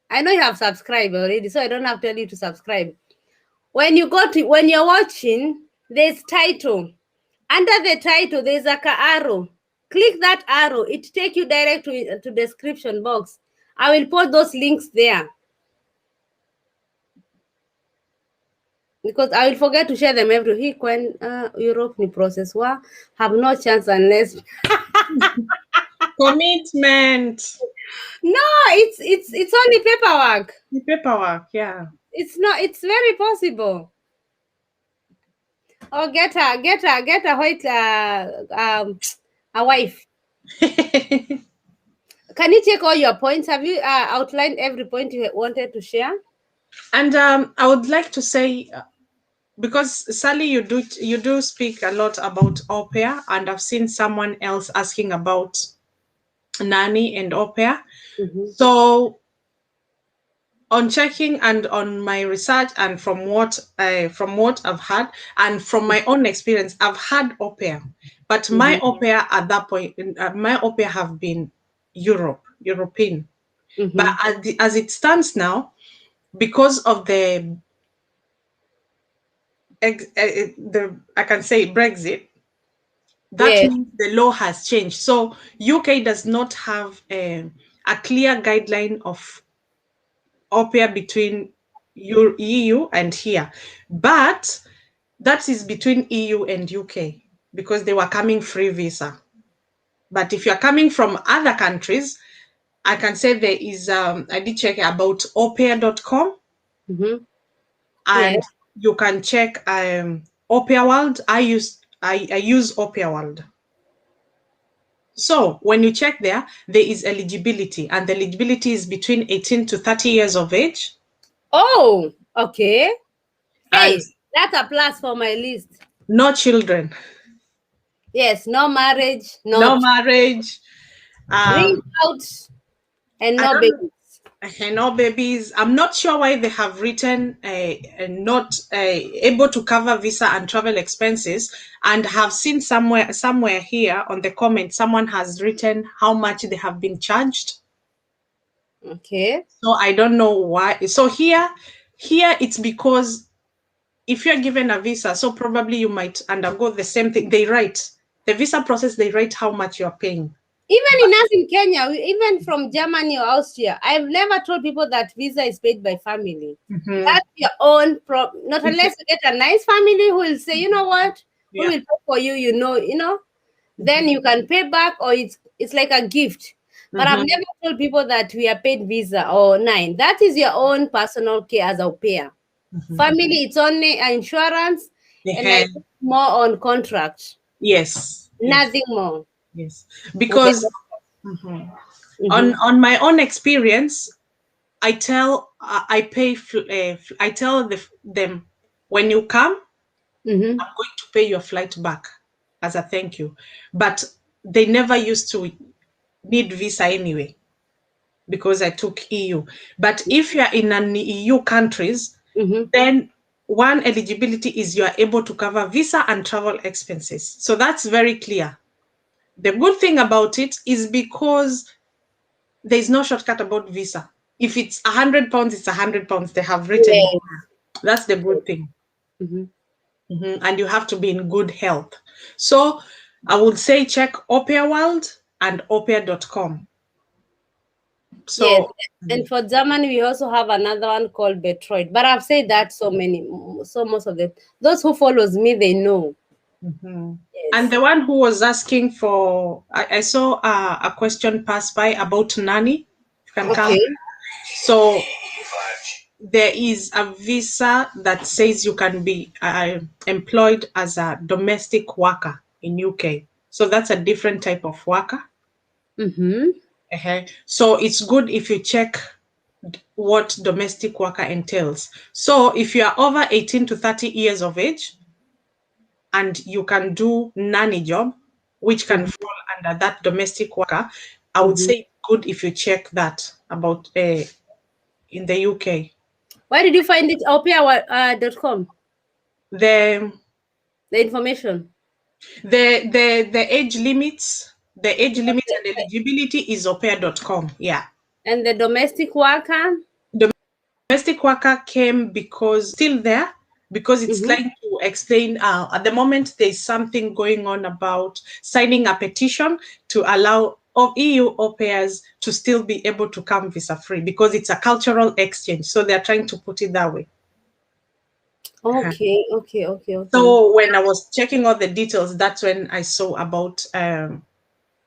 I know you have subscribed already, so I don't have to tell you to subscribe. When you're watching, there's title. Under the title, there's a arrow. Click that arrow. It take you direct to description box. I will put those links there because I will forget to share them every week when Europe ni process wa have no chance unless Commitment. no, it's only paperwork. The paperwork, yeah. It's not. It's very possible. Oh, get a white a wife. Can you take all your points? Have you outlined every point you wanted to share? And I would like to say, because Sally, you do speak a lot about au pair, and I've seen someone else asking about nanny and au pair. Mm-hmm. So on checking and on my research and from what I've had and from my own experience, I've had au pair, but my Mm-hmm. au pair at that point, my au pair have been European. But Mm-hmm. as it stands now, because of the I can say Brexit, that Yes. means the law has changed. So UK does not have a clear guideline of au pair between your EU and here. But that is between EU and UK because they were coming free visa. But if you're coming from other countries, I can say there is, I did check about opea.com, Mm-hmm. Yeah. and you can check Opea World. I use Opea World. So when you check there, there is eligibility, and the eligibility is between 18 to 30 years of age. Oh, okay. And Hey, that's a plus for my list. no children, Yes, no marriage, no no marriage. read Um, out, and I no don't know. babies. No babies. I'm not sure why they have written not able to cover visa and travel expenses, and have seen somewhere here on the comment someone has written how much they have been charged. Okay. So I don't know why. So here it's because if you're given a visa, so probably you might undergo the same thing. They write the visa process. They write how much you're paying. Even in us in Kenya, even from Germany or Austria, I've never told people that visa is paid by family. Mm-hmm. That's your own not unless you get a nice family who will say, you know what, who Yeah. will pay for you, then you can pay back, or it's like a gift. But I've Mm-hmm. never told people that we are paid visa or nine. That is your own personal care as a pair. Family, it's only insurance and I Yeah. think more on contract. Yes. Yes. Nothing more. Yes. Okay. Because mhm, Mm-hmm. on my own experience, I tell them when you come, Mm-hmm. I'm going to pay your flight back as a thank you. But they never used to need visa anyway because I took EU. But if you're in an EU countries, Mm-hmm. then one eligibility is you are able to cover visa and travel expenses. So that's very clear. The good thing about it is because there's no shortcut about visa. If it's £100, it's £100. They have written it. Yes. That's the good thing. Mm-hmm. And you have to be in good health. So I would say check Opea World and opea.com. Yes. So And for Germany, we also have another one called Betroid. But I've said that so most of them. Those who follows me, they know. and Yes. the one who was asking for, I saw a question pass by about nanny. You can come. Okay. So there is a visa that says you can be employed as a domestic worker in UK. So that's a different type of worker. Mm-hmm. So it's good if you check what domestic worker entails. So if you are over 18 to 30 years of age and you can do nanny job, which can Mm-hmm. fall under that domestic worker, I would Mm-hmm. say it's good if you check that about in the UK. Where did you find it? Opia.com. The The information. the age limits and eligibility is opea.com. Yeah. And the domestic worker. Domestic worker came because still there because it's Mm-hmm. trying to explain at the moment there's something going on about signing a petition to allow of EU au pairs to still be able to come visa free because it's a cultural exchange. So they're trying to put it that way. Okay. Okay. Okay. Okay. So when I was checking all the details, that's when I saw about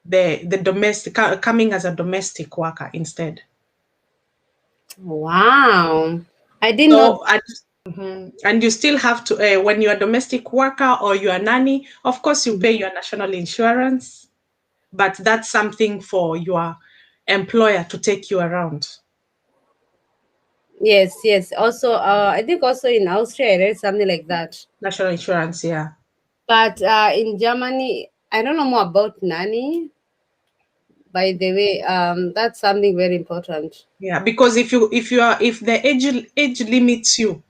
the domestic coming as a domestic worker instead. Wow. I didn't know. So and you still have to when you're a domestic worker or you're a nanny, of course you pay your national insurance, but that's something for your employer to take you around. Yes. Yes. Also, I think also in Austria, I read something like that. National insurance, yeah. But in Germany, I don't know more about nanny. By the way, that's something very important. Yeah, because if the age limits you,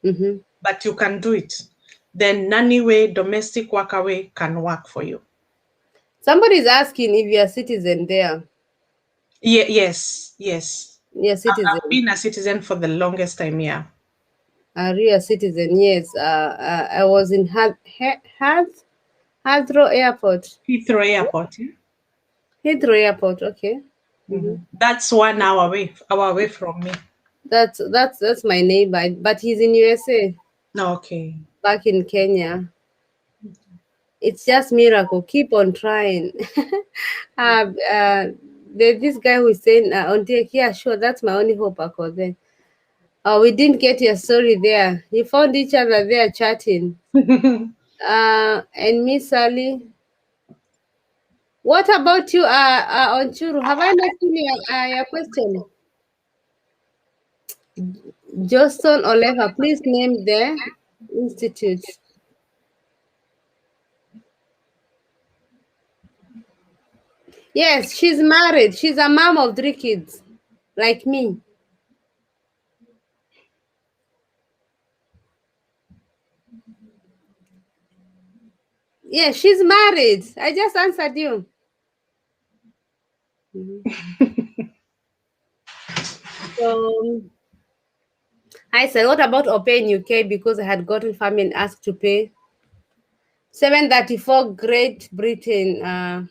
Mm-hmm. but you can do it, then nanny way, domestic worker way can work for you. Somebody's asking if you're a citizen there. Yeah, yes. You're a I've citizen. been a citizen for the longest time, yeah. A real citizen, yes. I was in Heathrow Airport. Heathrow Airport, yeah. Heathrow Airport, okay. Mm-hmm. That's 1 hour away from me. That's my neighbor, but he's in USA, Okay. back in Kenya. It's just miracle. Keep on trying. uh, uh, there's this guy who's saying on take, yeah, sure, that's my only hope. I call there. Oh, we didn't get your story there. You found each other there chatting. And Miss Sally, what about you, on Churu? Have I not seen your question? Joston Oleva, please name the institute. Yes, she's married. She's a mom of 3 kids, like me. Yeah, she's married. I just answered you. So I said, what about au pair in UK? Because I had gotten family and asked to pay. 734 Great Britain.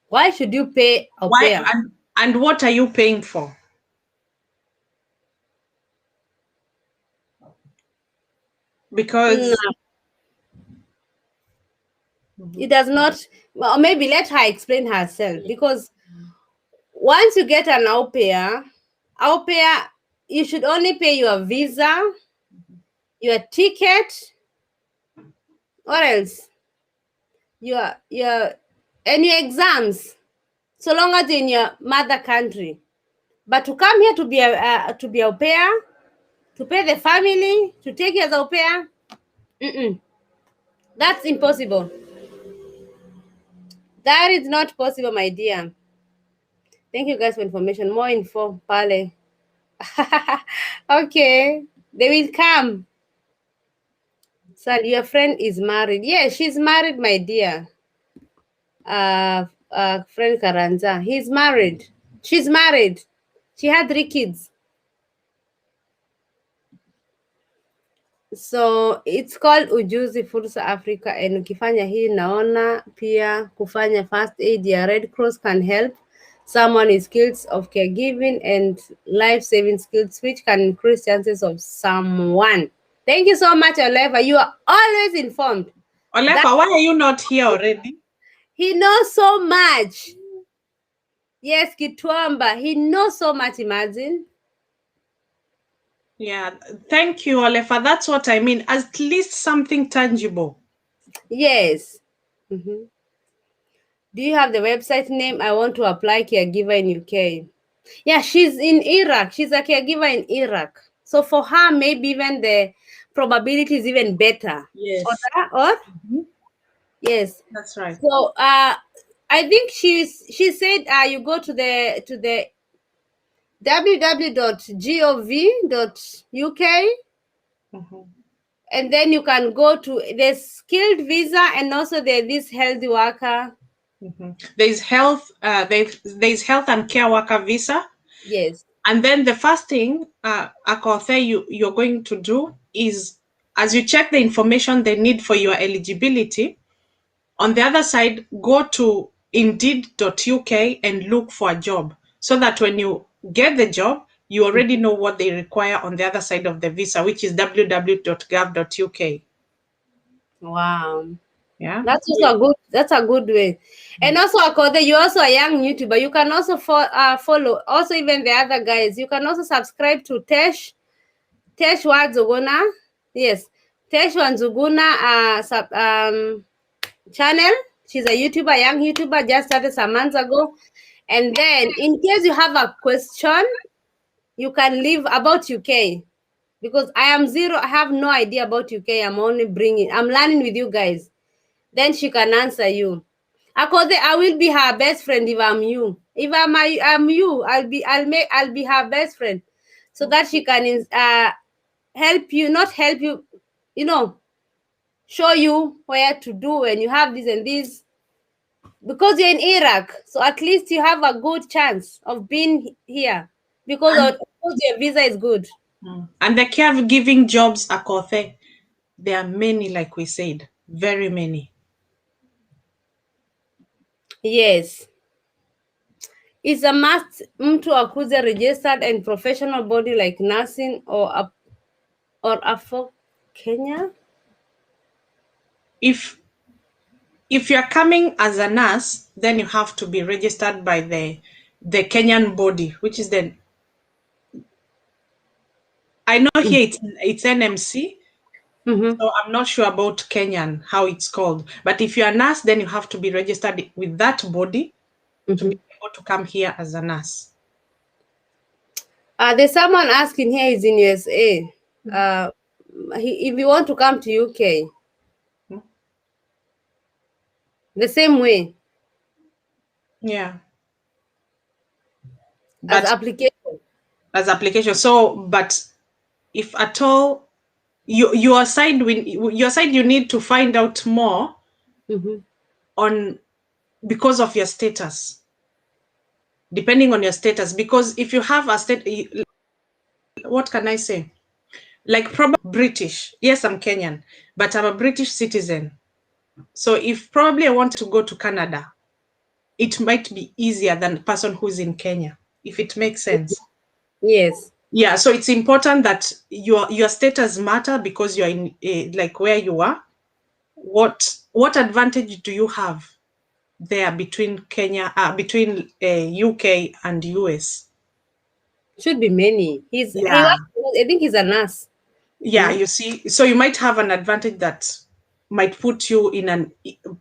Why should you pay au Why pair? and what are you paying for? No, Because it does not. Well, maybe let her explain herself. Because once you get an au pair, you should only pay your visa, your ticket, or else your and your exams. So long as in your mother country. But to come here to be au pair, to pay the family, to take you as au pair, that's impossible. That is not possible, my dear. Thank you guys for information. More info, Pale. Okay, they will come. Sir, your friend is married. Yeah, she's married, my dear. Friend Karanza. He's married. She's married. She had 3 kids. So it's called Ujuzi Fursa Africa, and ukifanya hii naona pia kufanya first aid ya Red Cross can help someone with skills of caregiving and life-saving skills which can increase chances of someone. Thank you so much, Oleva. You are always informed. That Olefa, why are you not here already? he knows so much. Yes, Kitwamba. He knows so much, imagine. Yeah, thank you, Olefa. That's what I mean. At least something tangible. Yes. Do you have the website name? I want to apply caregiver in UK. Yeah, she's in Iraq. She's a caregiver in Iraq. So for her, maybe even the probability is even better. Yes, Or yes. that's right. So I think she said you go to the www.gov.uk, and then you can go to the skilled visa, and also this healthy worker. There's health. There's health and care worker visa. Yes. And then the first thing, Akothe, you're going to do is, as you check the information they need for your eligibility, on the other side, go to indeed.uk and look for a job so that when you get the job, you already know what they require on the other side of the visa, which is www.gov.uk. Wow. Yeah. That's also a good. That's a good way. And also, Akode, you're also a young YouTuber. You can also follow. Also, even the other guys. You can also subscribe to Tesh Wanzuguna. Yes, Tesh Wanzuguna channel. She's a YouTuber, young YouTuber, just started some months ago. And then, in case you have a question, you can leave about UK, because I am zero. I have no idea about UK. I'm only bringing. I'm learning with you guys. Then she can answer you. Akode, I will be her best friend if I'm you. If I'm you, I'll be her best friend, so that she can help you, not help you, show you where to do when you have this and this, because you're in Iraq. So at least you have a good chance of being here, And, because your visa is good. and the caregiving jobs, Akothe, there are many, like we said, very many. Yes. Is a must mtu akuze registered and professional body like nursing or AFO Kenya? If you're coming as a nurse, then you have to be registered by the Kenyan body, which is the, I know here it's NMC, Mm-hmm. so I'm not sure about Kenyan how it's called. But if you're a nurse, then you have to be registered with that body to Mm-hmm. be able to come here as a nurse. There's someone asking here is in USA. If you want to come to UK, the same way Yeah, as but application. as application. So, but if at all your side, you need to find out more Mm-hmm. on, because of your status, depending on your status. Because if you have a state, what can I say? Like probably British. Yes, I'm Kenyan, but I'm a British citizen. So if probably I want to go to Canada, it might be easier than the person who's in Kenya, if it makes sense. Yes. Yeah, so it's important that your status matter, because you're in like where you are. What advantage do you have there between UK and US? Should be many. Yeah, I think he's a nurse. yeah. Mm. You see, so you might have an advantage that might put you in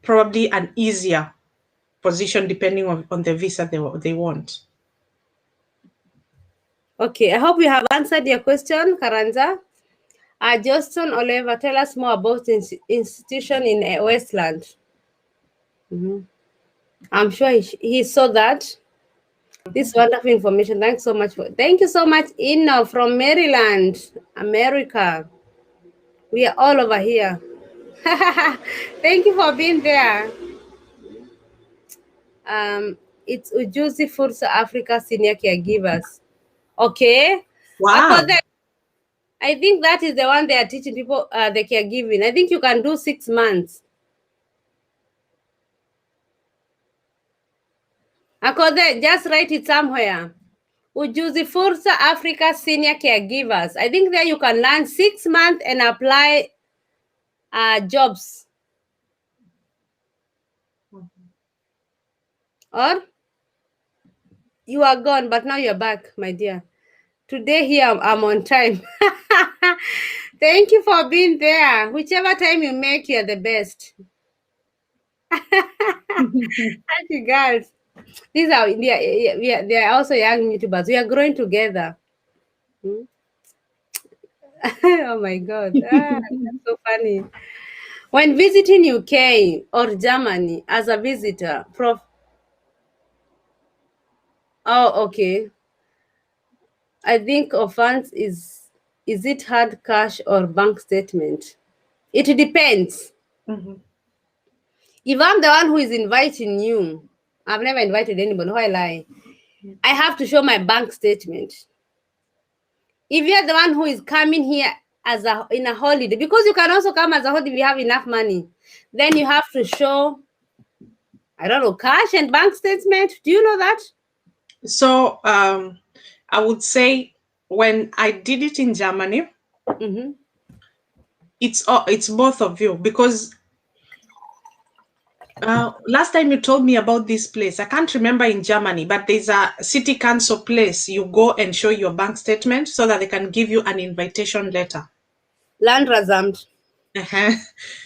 probably an easier position depending on the visa they want. Okay, I hope we have answered your question, Karanja. Justin Oliver, tell us more about the institution in Westland. Mm-hmm. I'm sure he saw that. This wonderful information. Thank you so much, Ino from Maryland, America. We are all over here. Thank you for being there. It's Ujuzi Fursa Africa Senior Caregivers. Okay. Wow. I think that is the one they are teaching people the caregiving. I think you can do 6 months. Akode, just write it somewhere. Ujuzi Fursa Africa Senior Caregivers. I think there you can learn 6 months and apply jobs. Or you are gone, but now you're back, my dear. Today here I'm on time. Thank you for being there. Whichever time you make, you're the best. Thank you, girls. These are they are also young YouTubers. We are growing together. Oh my God. That's so funny. When visiting UK or Germany as a visitor, oh, okay. I think offense is it hard cash or bank statement? It depends. Mhm. If I'm the one who is inviting you, I've never invited anybody. Why lie? I have to show my bank statement. If you're the one who is coming here in a holiday, because you can also come as a holiday if you have enough money, then you have to show, I don't know, cash and bank statement. Do you know that? So I would say when I did it in Germany, Mm-hmm. it's both of you, because last time you told me about this place, I can't remember in Germany, but there's a city council place. You go and show your bank statement so that they can give you an invitation letter. Landrasamt. Uh-huh.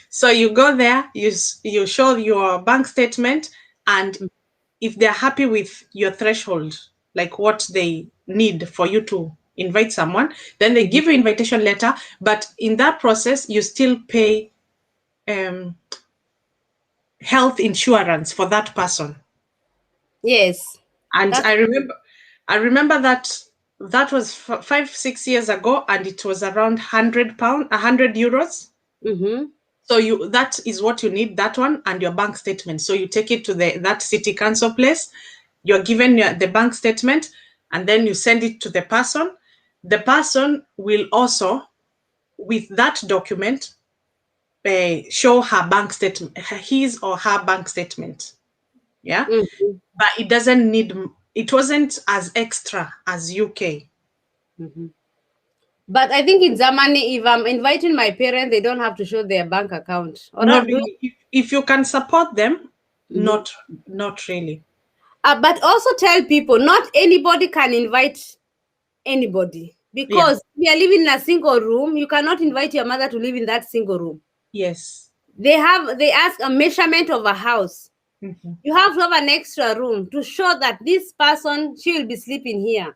So you go there, you show your bank statement, and if they're happy with your threshold, like what they need for you to invite someone, then they give you invitation letter. But in that process, you still pay health insurance for that person. Yes. And That's I remember that was 5-6 years ago, and it was around £100, €100. mm-hmm. So that is what you need, that one and your bank statement. So you take it to that city council place. You're given the bank statement, and then you send it to the person. The person will also, with that document, show her bank statement, his or her bank statement. Yeah, Mm-hmm. but it doesn't need it wasn't as extra as UK. But I think in Germany, if I'm inviting my parents, they don't have to show their bank account. Or Not not, really. If you can support them, not really. but also tell people not anybody can invite anybody, Yeah. because we are living in a single room. You cannot invite your mother to live in that single room. Yes. They ask a measurement of a house. Mhm. You have to have an extra room to show that this person, she will be sleeping here.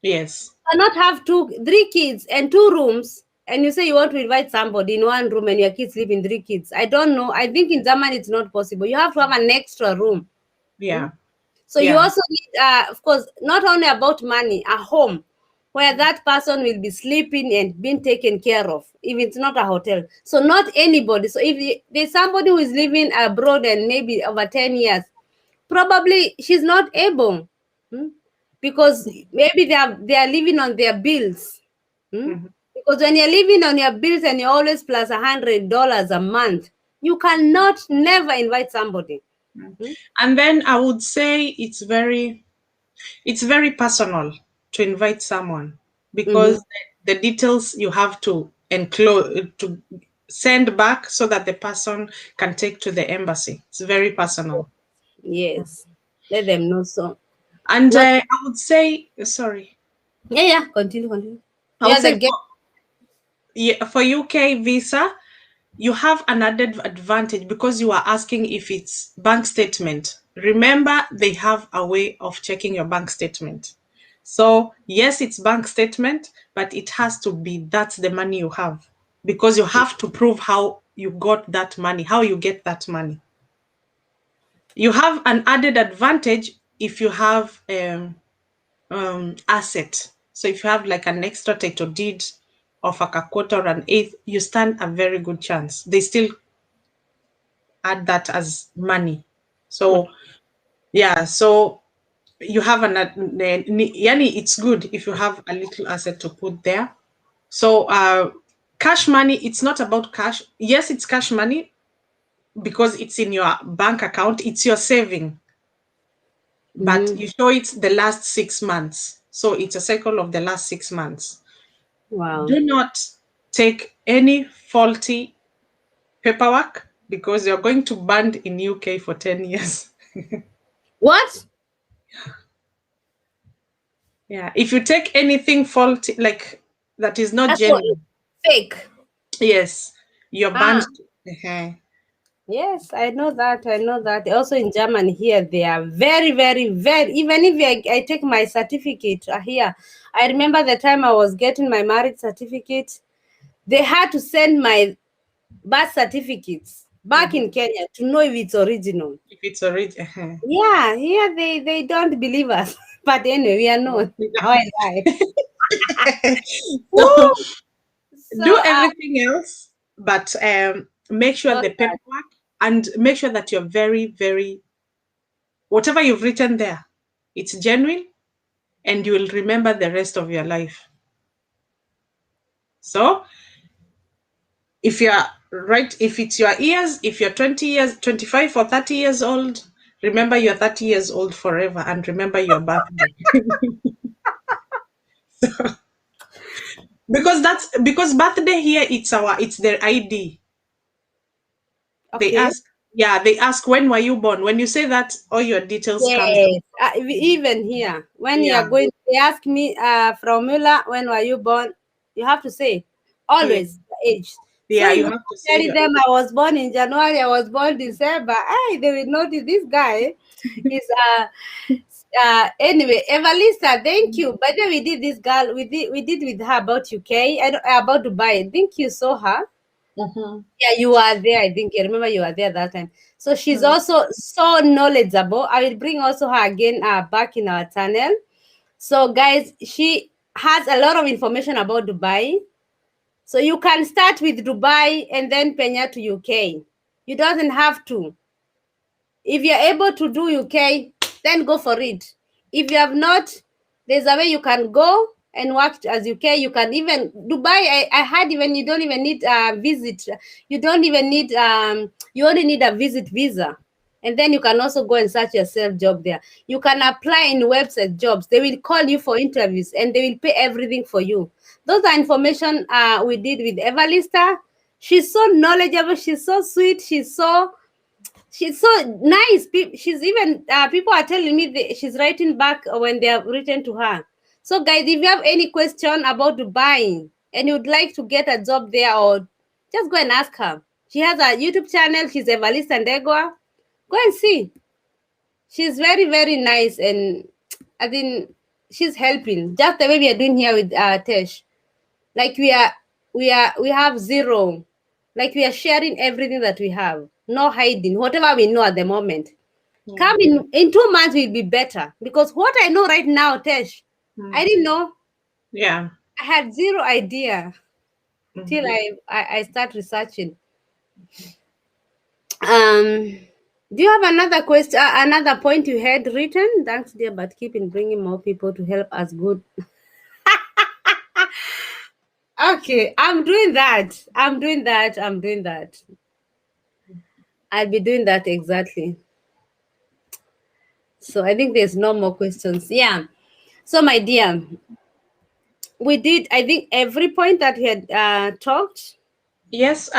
Yes. You cannot have three kids and two rooms, and you say you want to invite somebody in one room and your kids live in three kids. I don't know. I think in Germany it's not possible. You have to have an extra room. Yeah. So you Yeah. also need, of course, not only about money, a home where that person will be sleeping and being taken care of, if it's not a hotel. So not anybody. So if there's somebody who is living abroad and maybe over 10 years, probably she's not able, because maybe they are living on their bills. Mhm. Because when you're living on your bills and you're always plus $100 a month, you cannot never invite somebody. And then I would say it's very personal to invite someone, Mm-hmm. because the details you have to enclose to send back so that the person can take to the embassy. It's very personal. Yes, let them know. So And not, I would say, sorry, yeah, continue. I You would are the say guest. for UK visa, you have an added advantage because you are asking if it's bank statement. Remember, they have a way of checking your bank statement. So, yes, it's bank statement, but it has to be that's the money you have, because you have to prove how you got that money, how you get that money. You have an added advantage if you have asset. So if you have like an extra title deed of like a quarter or an eighth, you stand a very good chance. They still add that as money. So yeah, so you have yani it's good if you have a little asset to put there. So cash money, it's not about cash. Yes, it's cash money because it's in your bank account, it's your saving, but Mm-hmm. you show it the last 6 months. So it's a cycle of the last 6 months. Wow. Do not take any faulty paperwork because you're going to band in UK for 10 years. What? Yeah, if you take anything faulty, like that is not That's what genuine, fake. yes, you're banned. Ah, Uh-huh. yes, I know that. I know that. Also in Germany here, they are very, very, very. Even if I take my certificate here, I remember the time I was getting my marriage certificate, they had to send my birth certificates back Mhm. in Kenya to know if it's original. If it's already, uh-huh. Yeah, here they don't believe us. But anyway, we are known. How I lie. So Woo! So do everything else, but make sure so the sad. paperwork, and make sure that you're very, very, whatever you've written there, it's genuine, and you will remember the rest of your life. So if you're right, if it's your years, if you're 20 years, 25 or 30 years old, remember you're 30 years old forever, and remember your birthday. Because birthday here, it's their ID. They Okay. ask, yeah, they ask, when were you born? When you say that, all your details comes up. Yes. Even here, when you are Yeah, going, they ask me, from Mula, when were you born? You have to say yeah, always the age. So yeah, you you will have to say tell your them I was born in January, I was born December. Hey, they will notice this guy is anyway, Evalisa, thank you. By the way, we did this girl, we did with her about UK and about Dubai. I think you saw her. Mhm. Yeah, you are there. I think I remember you were there that time. So she's Mhm. also so knowledgeable. I will bring also her again back in our channel. So guys, she has a lot of information about Dubai. So you can start with Dubai and then Penya to UK. You doesn't have to. If you're able to do UK, then go for it. If you have not, there's a way you can go and work as UK. You can even Dubai. I heard even you don't even need a visit. You don't even need you only need a visit visa. And then you can also go and search yourself job there. You can apply in website jobs. They will call you for interviews and they will pay everything for you. Those are information we did with Evalista. She's so knowledgeable. She's so sweet. She's so nice. She's even people are telling me that she's writing back when they have written to her. So guys, if you have any question about Dubai and you'd like to get a job there, or just go and ask her. She has a YouTube channel. She's Evalista Ndegwa. Go and see. She's very, very nice, and I think she's helping. Just the way we are doing here with Tesh. Like we have zero. Like we are sharing everything that we have. No hiding. Whatever we know at the moment. Come in 2 months will be better. Because what I know right now, Tesh, I didn't know. Yeah. I had zero idea till I start researching. Do you have another question, another point you had written? Thanks, dear, but keep in bringing more people to help us. Good. Okay, I'm doing that. I'm doing that. I'll be doing that exactly. So I think there's no more questions. Yeah. So my dear, we did, I think, every point that we had talked. Yes.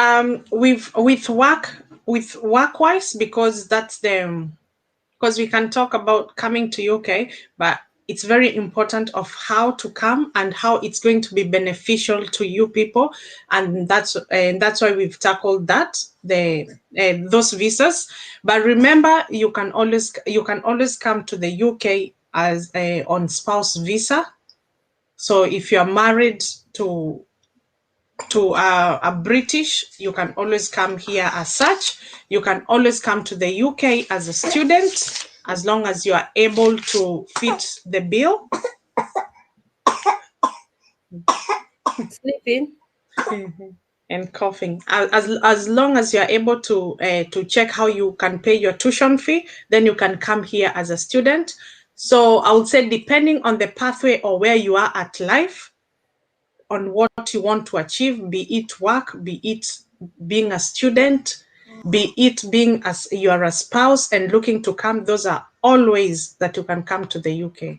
With work-wise, because that's the because we can talk about coming to UK, but it's very important of how to come and how it's going to be beneficial to you people, and that's why we've tackled that those visas. But remember, you can always come to the UK as on spouse visa. So if you are married to a British, you can always come here as such. You can always come to the UK as a student, as long as you are able to fit the bill. Sleeping. And coughing. As long as you are able to check how you can pay your tuition fee, then you can come here as a student. So I would say, depending on the pathway or where you are at life, on what you want to achieve, be it work, be it being a student, be it being as you are a spouse and looking to come, those are all ways that you can come to the UK.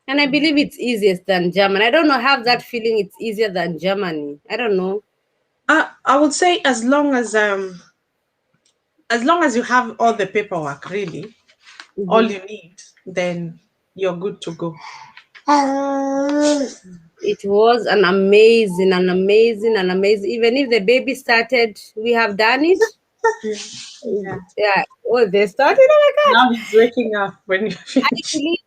And I believe it's easiest than Germany. I don't know, have that feeling it's easier than Germany. I don't know. I would say as long as you have all the paperwork, really, all you need, then you're good to go. It was an amazing. Even if the baby started, we have done it. Yeah. Oh, they started. Oh my God. Now he's waking up when you finish. I believe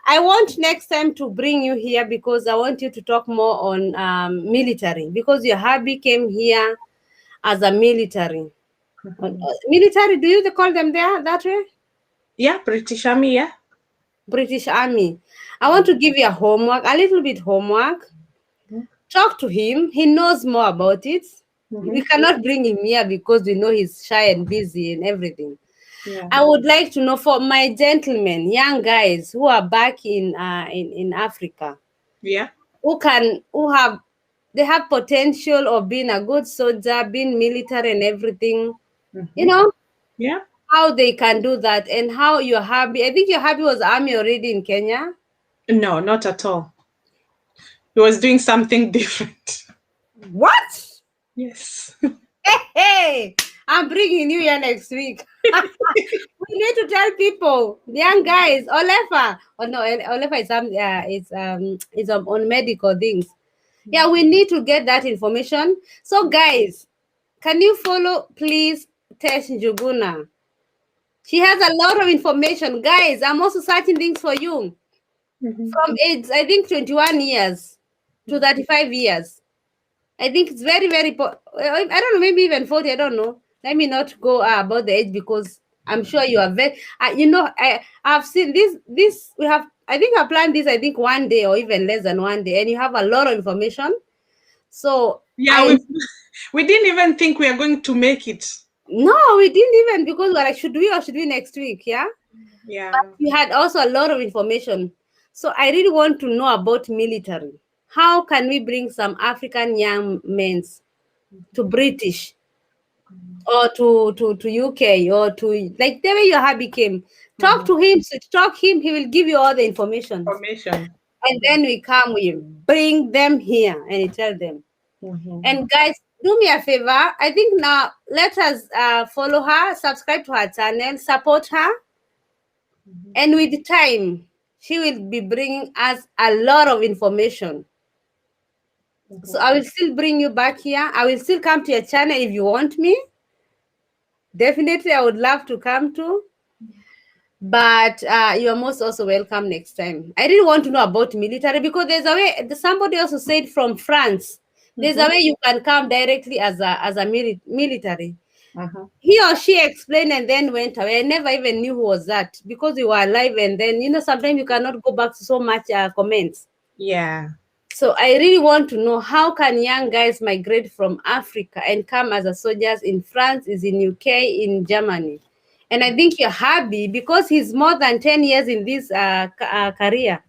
I want next time to bring you here because I want you to talk more on military, because your hubby came here as a military. Military, do you call them there that way? Yeah, British Army, yeah. British Army. I want to give you a little bit homework. Talk to him. He knows more about it. We cannot bring him here because we know he's shy and busy and everything. Yeah. I would like to know, for my gentlemen, young guys who are back in Africa, Yeah. They have potential of being a good soldier, being military and everything. You know, Yeah. how they can do that, and how your hubby, I think your hubby was army already in Kenya. No, not at all. He was doing something different. What? Yes. Hey, I'm bringing you here next week. We need to tell people, the young guys, Olefa. Oh no, Olefa is on medical things. Yeah, we need to get that information. So guys, can you follow, please, Tesh Njuguna? She has a lot of information. Guys, I'm also searching things for you. From age, I think 21 years to 35 years. I think it's very, very, I don't know, maybe even 40, I don't know. Let me not go about the age, because I'm sure you are very, I've seen this, I think I planned this, I think 1 day or even less than 1 day, and you have a lot of information. So yeah, we didn't even think we are going to make it. No, we didn't even, because we're like, should we next week? Yeah. Yeah. But we had also a lot of information. So I really want to know about military. How can we bring some African young men to British? or to UK, or to like the way your hubby came. Talk Mhm. to him, talk him, he will give you all the information. Information. And then we come, we bring them here and you tell them. Mhm. And guys, do me a favor. I think now let us follow her, subscribe to her channel, support her, and with time, she will be bringing us a lot of information. So Mhm. I will still bring you back here. I will still come to your channel if you want me. Definitely, I would love to come to. But you are most also welcome next time. I really want to know about military because there's a way. Somebody also said from France, there's a Mhm. way you can come directly as a military. Mhm. He or she explained and then went away. I never even knew who was that because we were alive. And then sometimes you cannot go back to so much comments. Yeah. So I really want to know how can young guys migrate from Africa and come as a soldiers in France, is in UK, in Germany. And I think you're happy because he's more than 10 years in this career.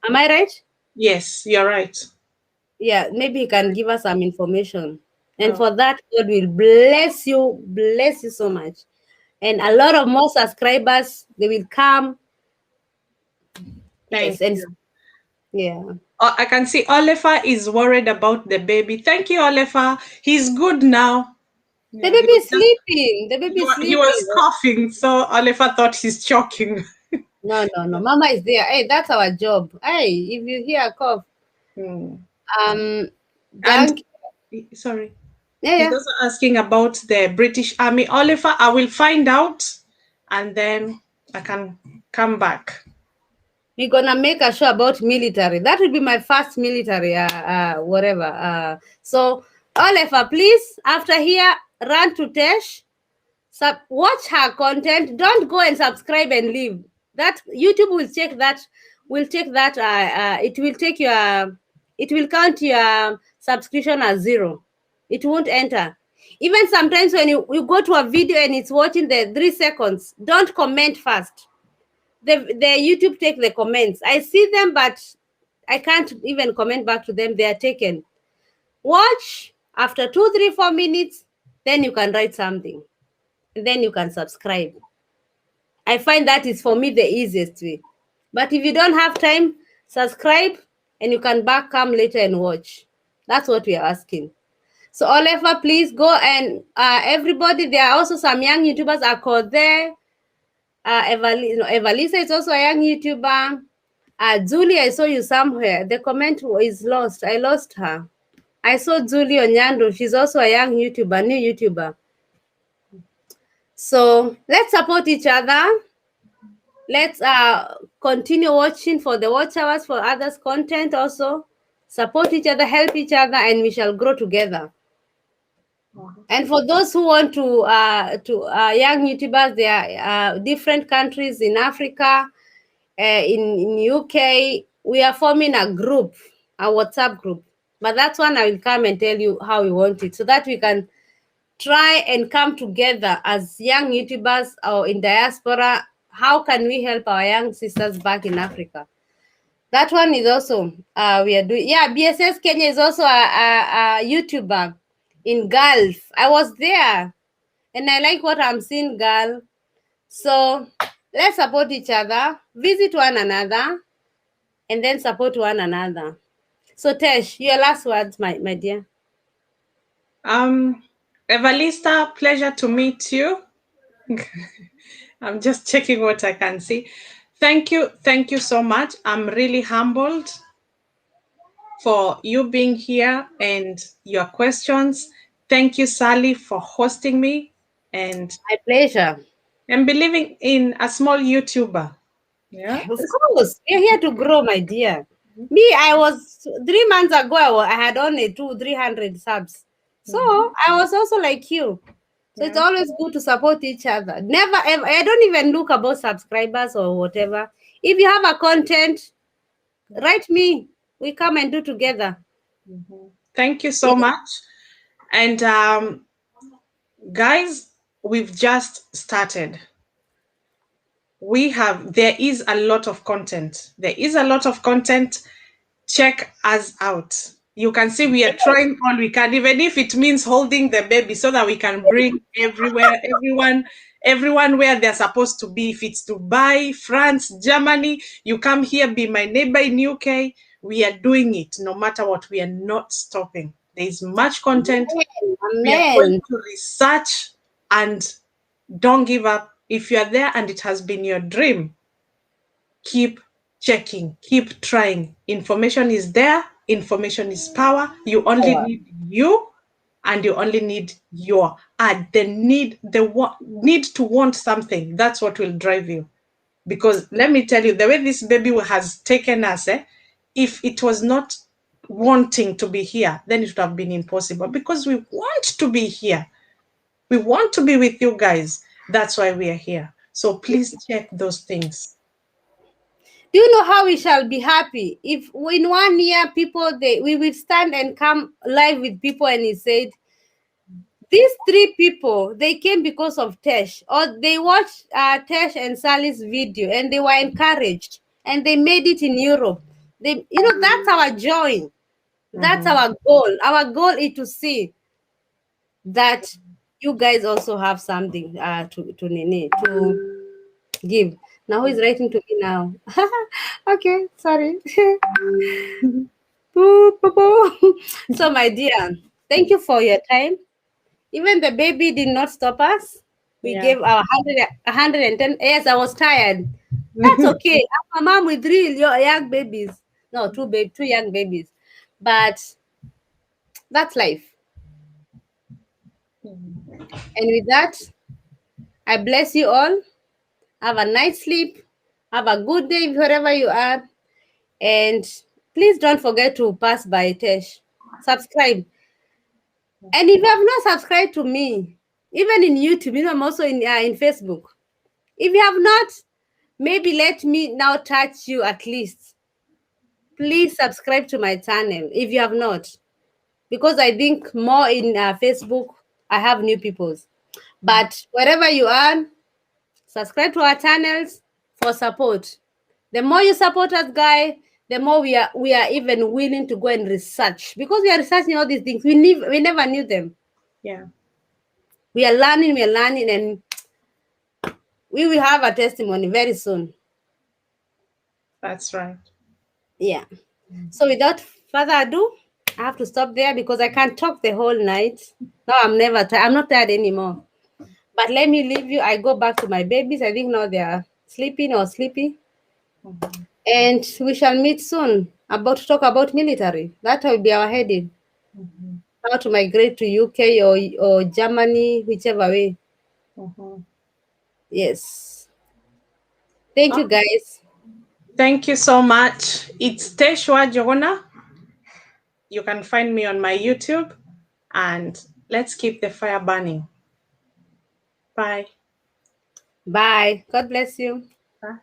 Am I right? Yes, you're right. Yeah, maybe he can give us some information. And Oh, for that, God will bless you so much. And a lot of more subscribers, they will come. Yes, thank and you. yeah. Oh, I can see Oliver is worried about the baby. Thank you, Oliver. He's good now. The Yeah, he baby was is just sleeping. The baby is he was sleeping. coughing, so Oliver thought he's choking. No, no, no. Mama is there. Hey, that's our job. Hey, if you hear a cough, Hmm. um, And dank. sorry, Yeah, he's yeah. also asking about the British Army. Oliver, I will find out, and then I can come back. We're gonna make a show about military. That will be my first military, whatever. So Oliver, please, after here, run to Tesh. Watch her content. Don't go and subscribe and leave. That YouTube will check that. Will check that. It will take your. It will count your subscription as zero. It won't enter. Even sometimes when you go to a video and it's watching the 3 seconds, don't comment first. The YouTube take the comments. I see them, but I can't even comment back to them. They are taken. Watch after 2, 3, 4 minutes, then you can write something. And then you can subscribe. I find that is for me the easiest way. But if you don't have time, subscribe and you can back come later and watch. That's what we are asking. So Oliver, please go and everybody. There are also some young YouTubers are called there. Evalisa is also a young YouTuber. Julie, I saw you somewhere. The comment is lost. I lost her. I saw Julie Onyando. She's also a young YouTuber, new YouTuber. So let's support each other. Let's continue watching for the watch hours for others' content also. Support each other, help each other, and we shall grow together. And for those who want to young YouTubers, there are different countries in Africa, in UK. We are forming a group, a WhatsApp group. But that's one I will come and tell you how we want it, so that we can try and come together as young YouTubers or in diaspora. How can we help our young sisters back in Africa? That one is also we are doing. Yeah, BSS Kenya is also a YouTuber in Gulf. I was there and I like what I'm seeing, girl. So let's support each other, visit one another, and then support one another. So Tesh, your last words, my dear. Evalista, pleasure to meet you. I'm just checking what I can see. Thank you so much. I'm really humbled for you being here and your questions. Thank you, Sally, for hosting me and My pleasure. believing in a small YouTuber. Yeah. Of course, we're here to grow, my dear. Me, I was 3 months ago. I had only 300 subs, so Mhm. I was also like you. So it's Yeah. always good to support each other. Never ever. I don't even look about subscribers or whatever. If you have a content, write me. We come and do together. Thank you so Yes. much. And guys, we've just started. There is a lot of content. There is a lot of content. Check us out. You can see we are trying all we can, even if it means holding the baby so that we can bring everyone where they're supposed to be. If it's Dubai, France, Germany, you come here, be my neighbor in UK. We are doing it no matter what. We are not stopping. There is much content. We are going Amen. to research and don't give up. If you are there and it has been your dream, keep checking, keep trying. Information is there, information is power. You only Power. need you, and you only need your need to want something. That's what will drive you. Because let me tell you, the way this baby has taken us, if it was not wanting to be here, then it would have been impossible, because we want to be here. We want to be with you guys. That's why we are here. So please check those things. Do you know how we shall be happy if in 1 year people we will stand and come live with people and he said these three people they came because of Tesh, or they watched Tesh and Sally's video and they were encouraged and they made it in Europe. That's our joy. That's Mhm. our goal. Our goal is to see that you guys also have something to give. Now who is writing to me now? Okay, sorry. Boo, boo, boo. So my dear, thank you for your time. Even the baby did not stop us. We Yeah. gave our 110. Yes, I was tired. That's okay. I'm a mom with three young babies. No, two young babies. But that's life. And with that, I bless you all. Have a nice sleep. Have a good day wherever you are. And please don't forget to pass by Tesh. Subscribe. And if you have not subscribed to me, even in YouTube, I'm also in Facebook. If you have not, maybe let me now touch you at least. Please subscribe to my channel if you have not, because I think more in Facebook, I have new peoples. But wherever you are, subscribe to our channels for support. The more you support us, guy, the more we are even willing to go and research, because we are researching all these things. We never knew them. Yeah, We are learning, and we will have a testimony very soon. that's right. Yeah. So without further ado, I have to stop there because I can't talk the whole night. No, I'm never tired. I'm not tired anymore. But let me leave you. I go back to my babies. I think now they are sleeping or sleepy. Mhm. And we shall meet soon about to talk about military. That will be our heading. Mhm. How to migrate to UK or Germany, whichever way. Mhm. Yes. Thank you Oh, guys. thank you so much. It's Teshwa Jogona. You can find me on my YouTube, and let's keep the fire burning. Bye. Bye. God bless you. Bye.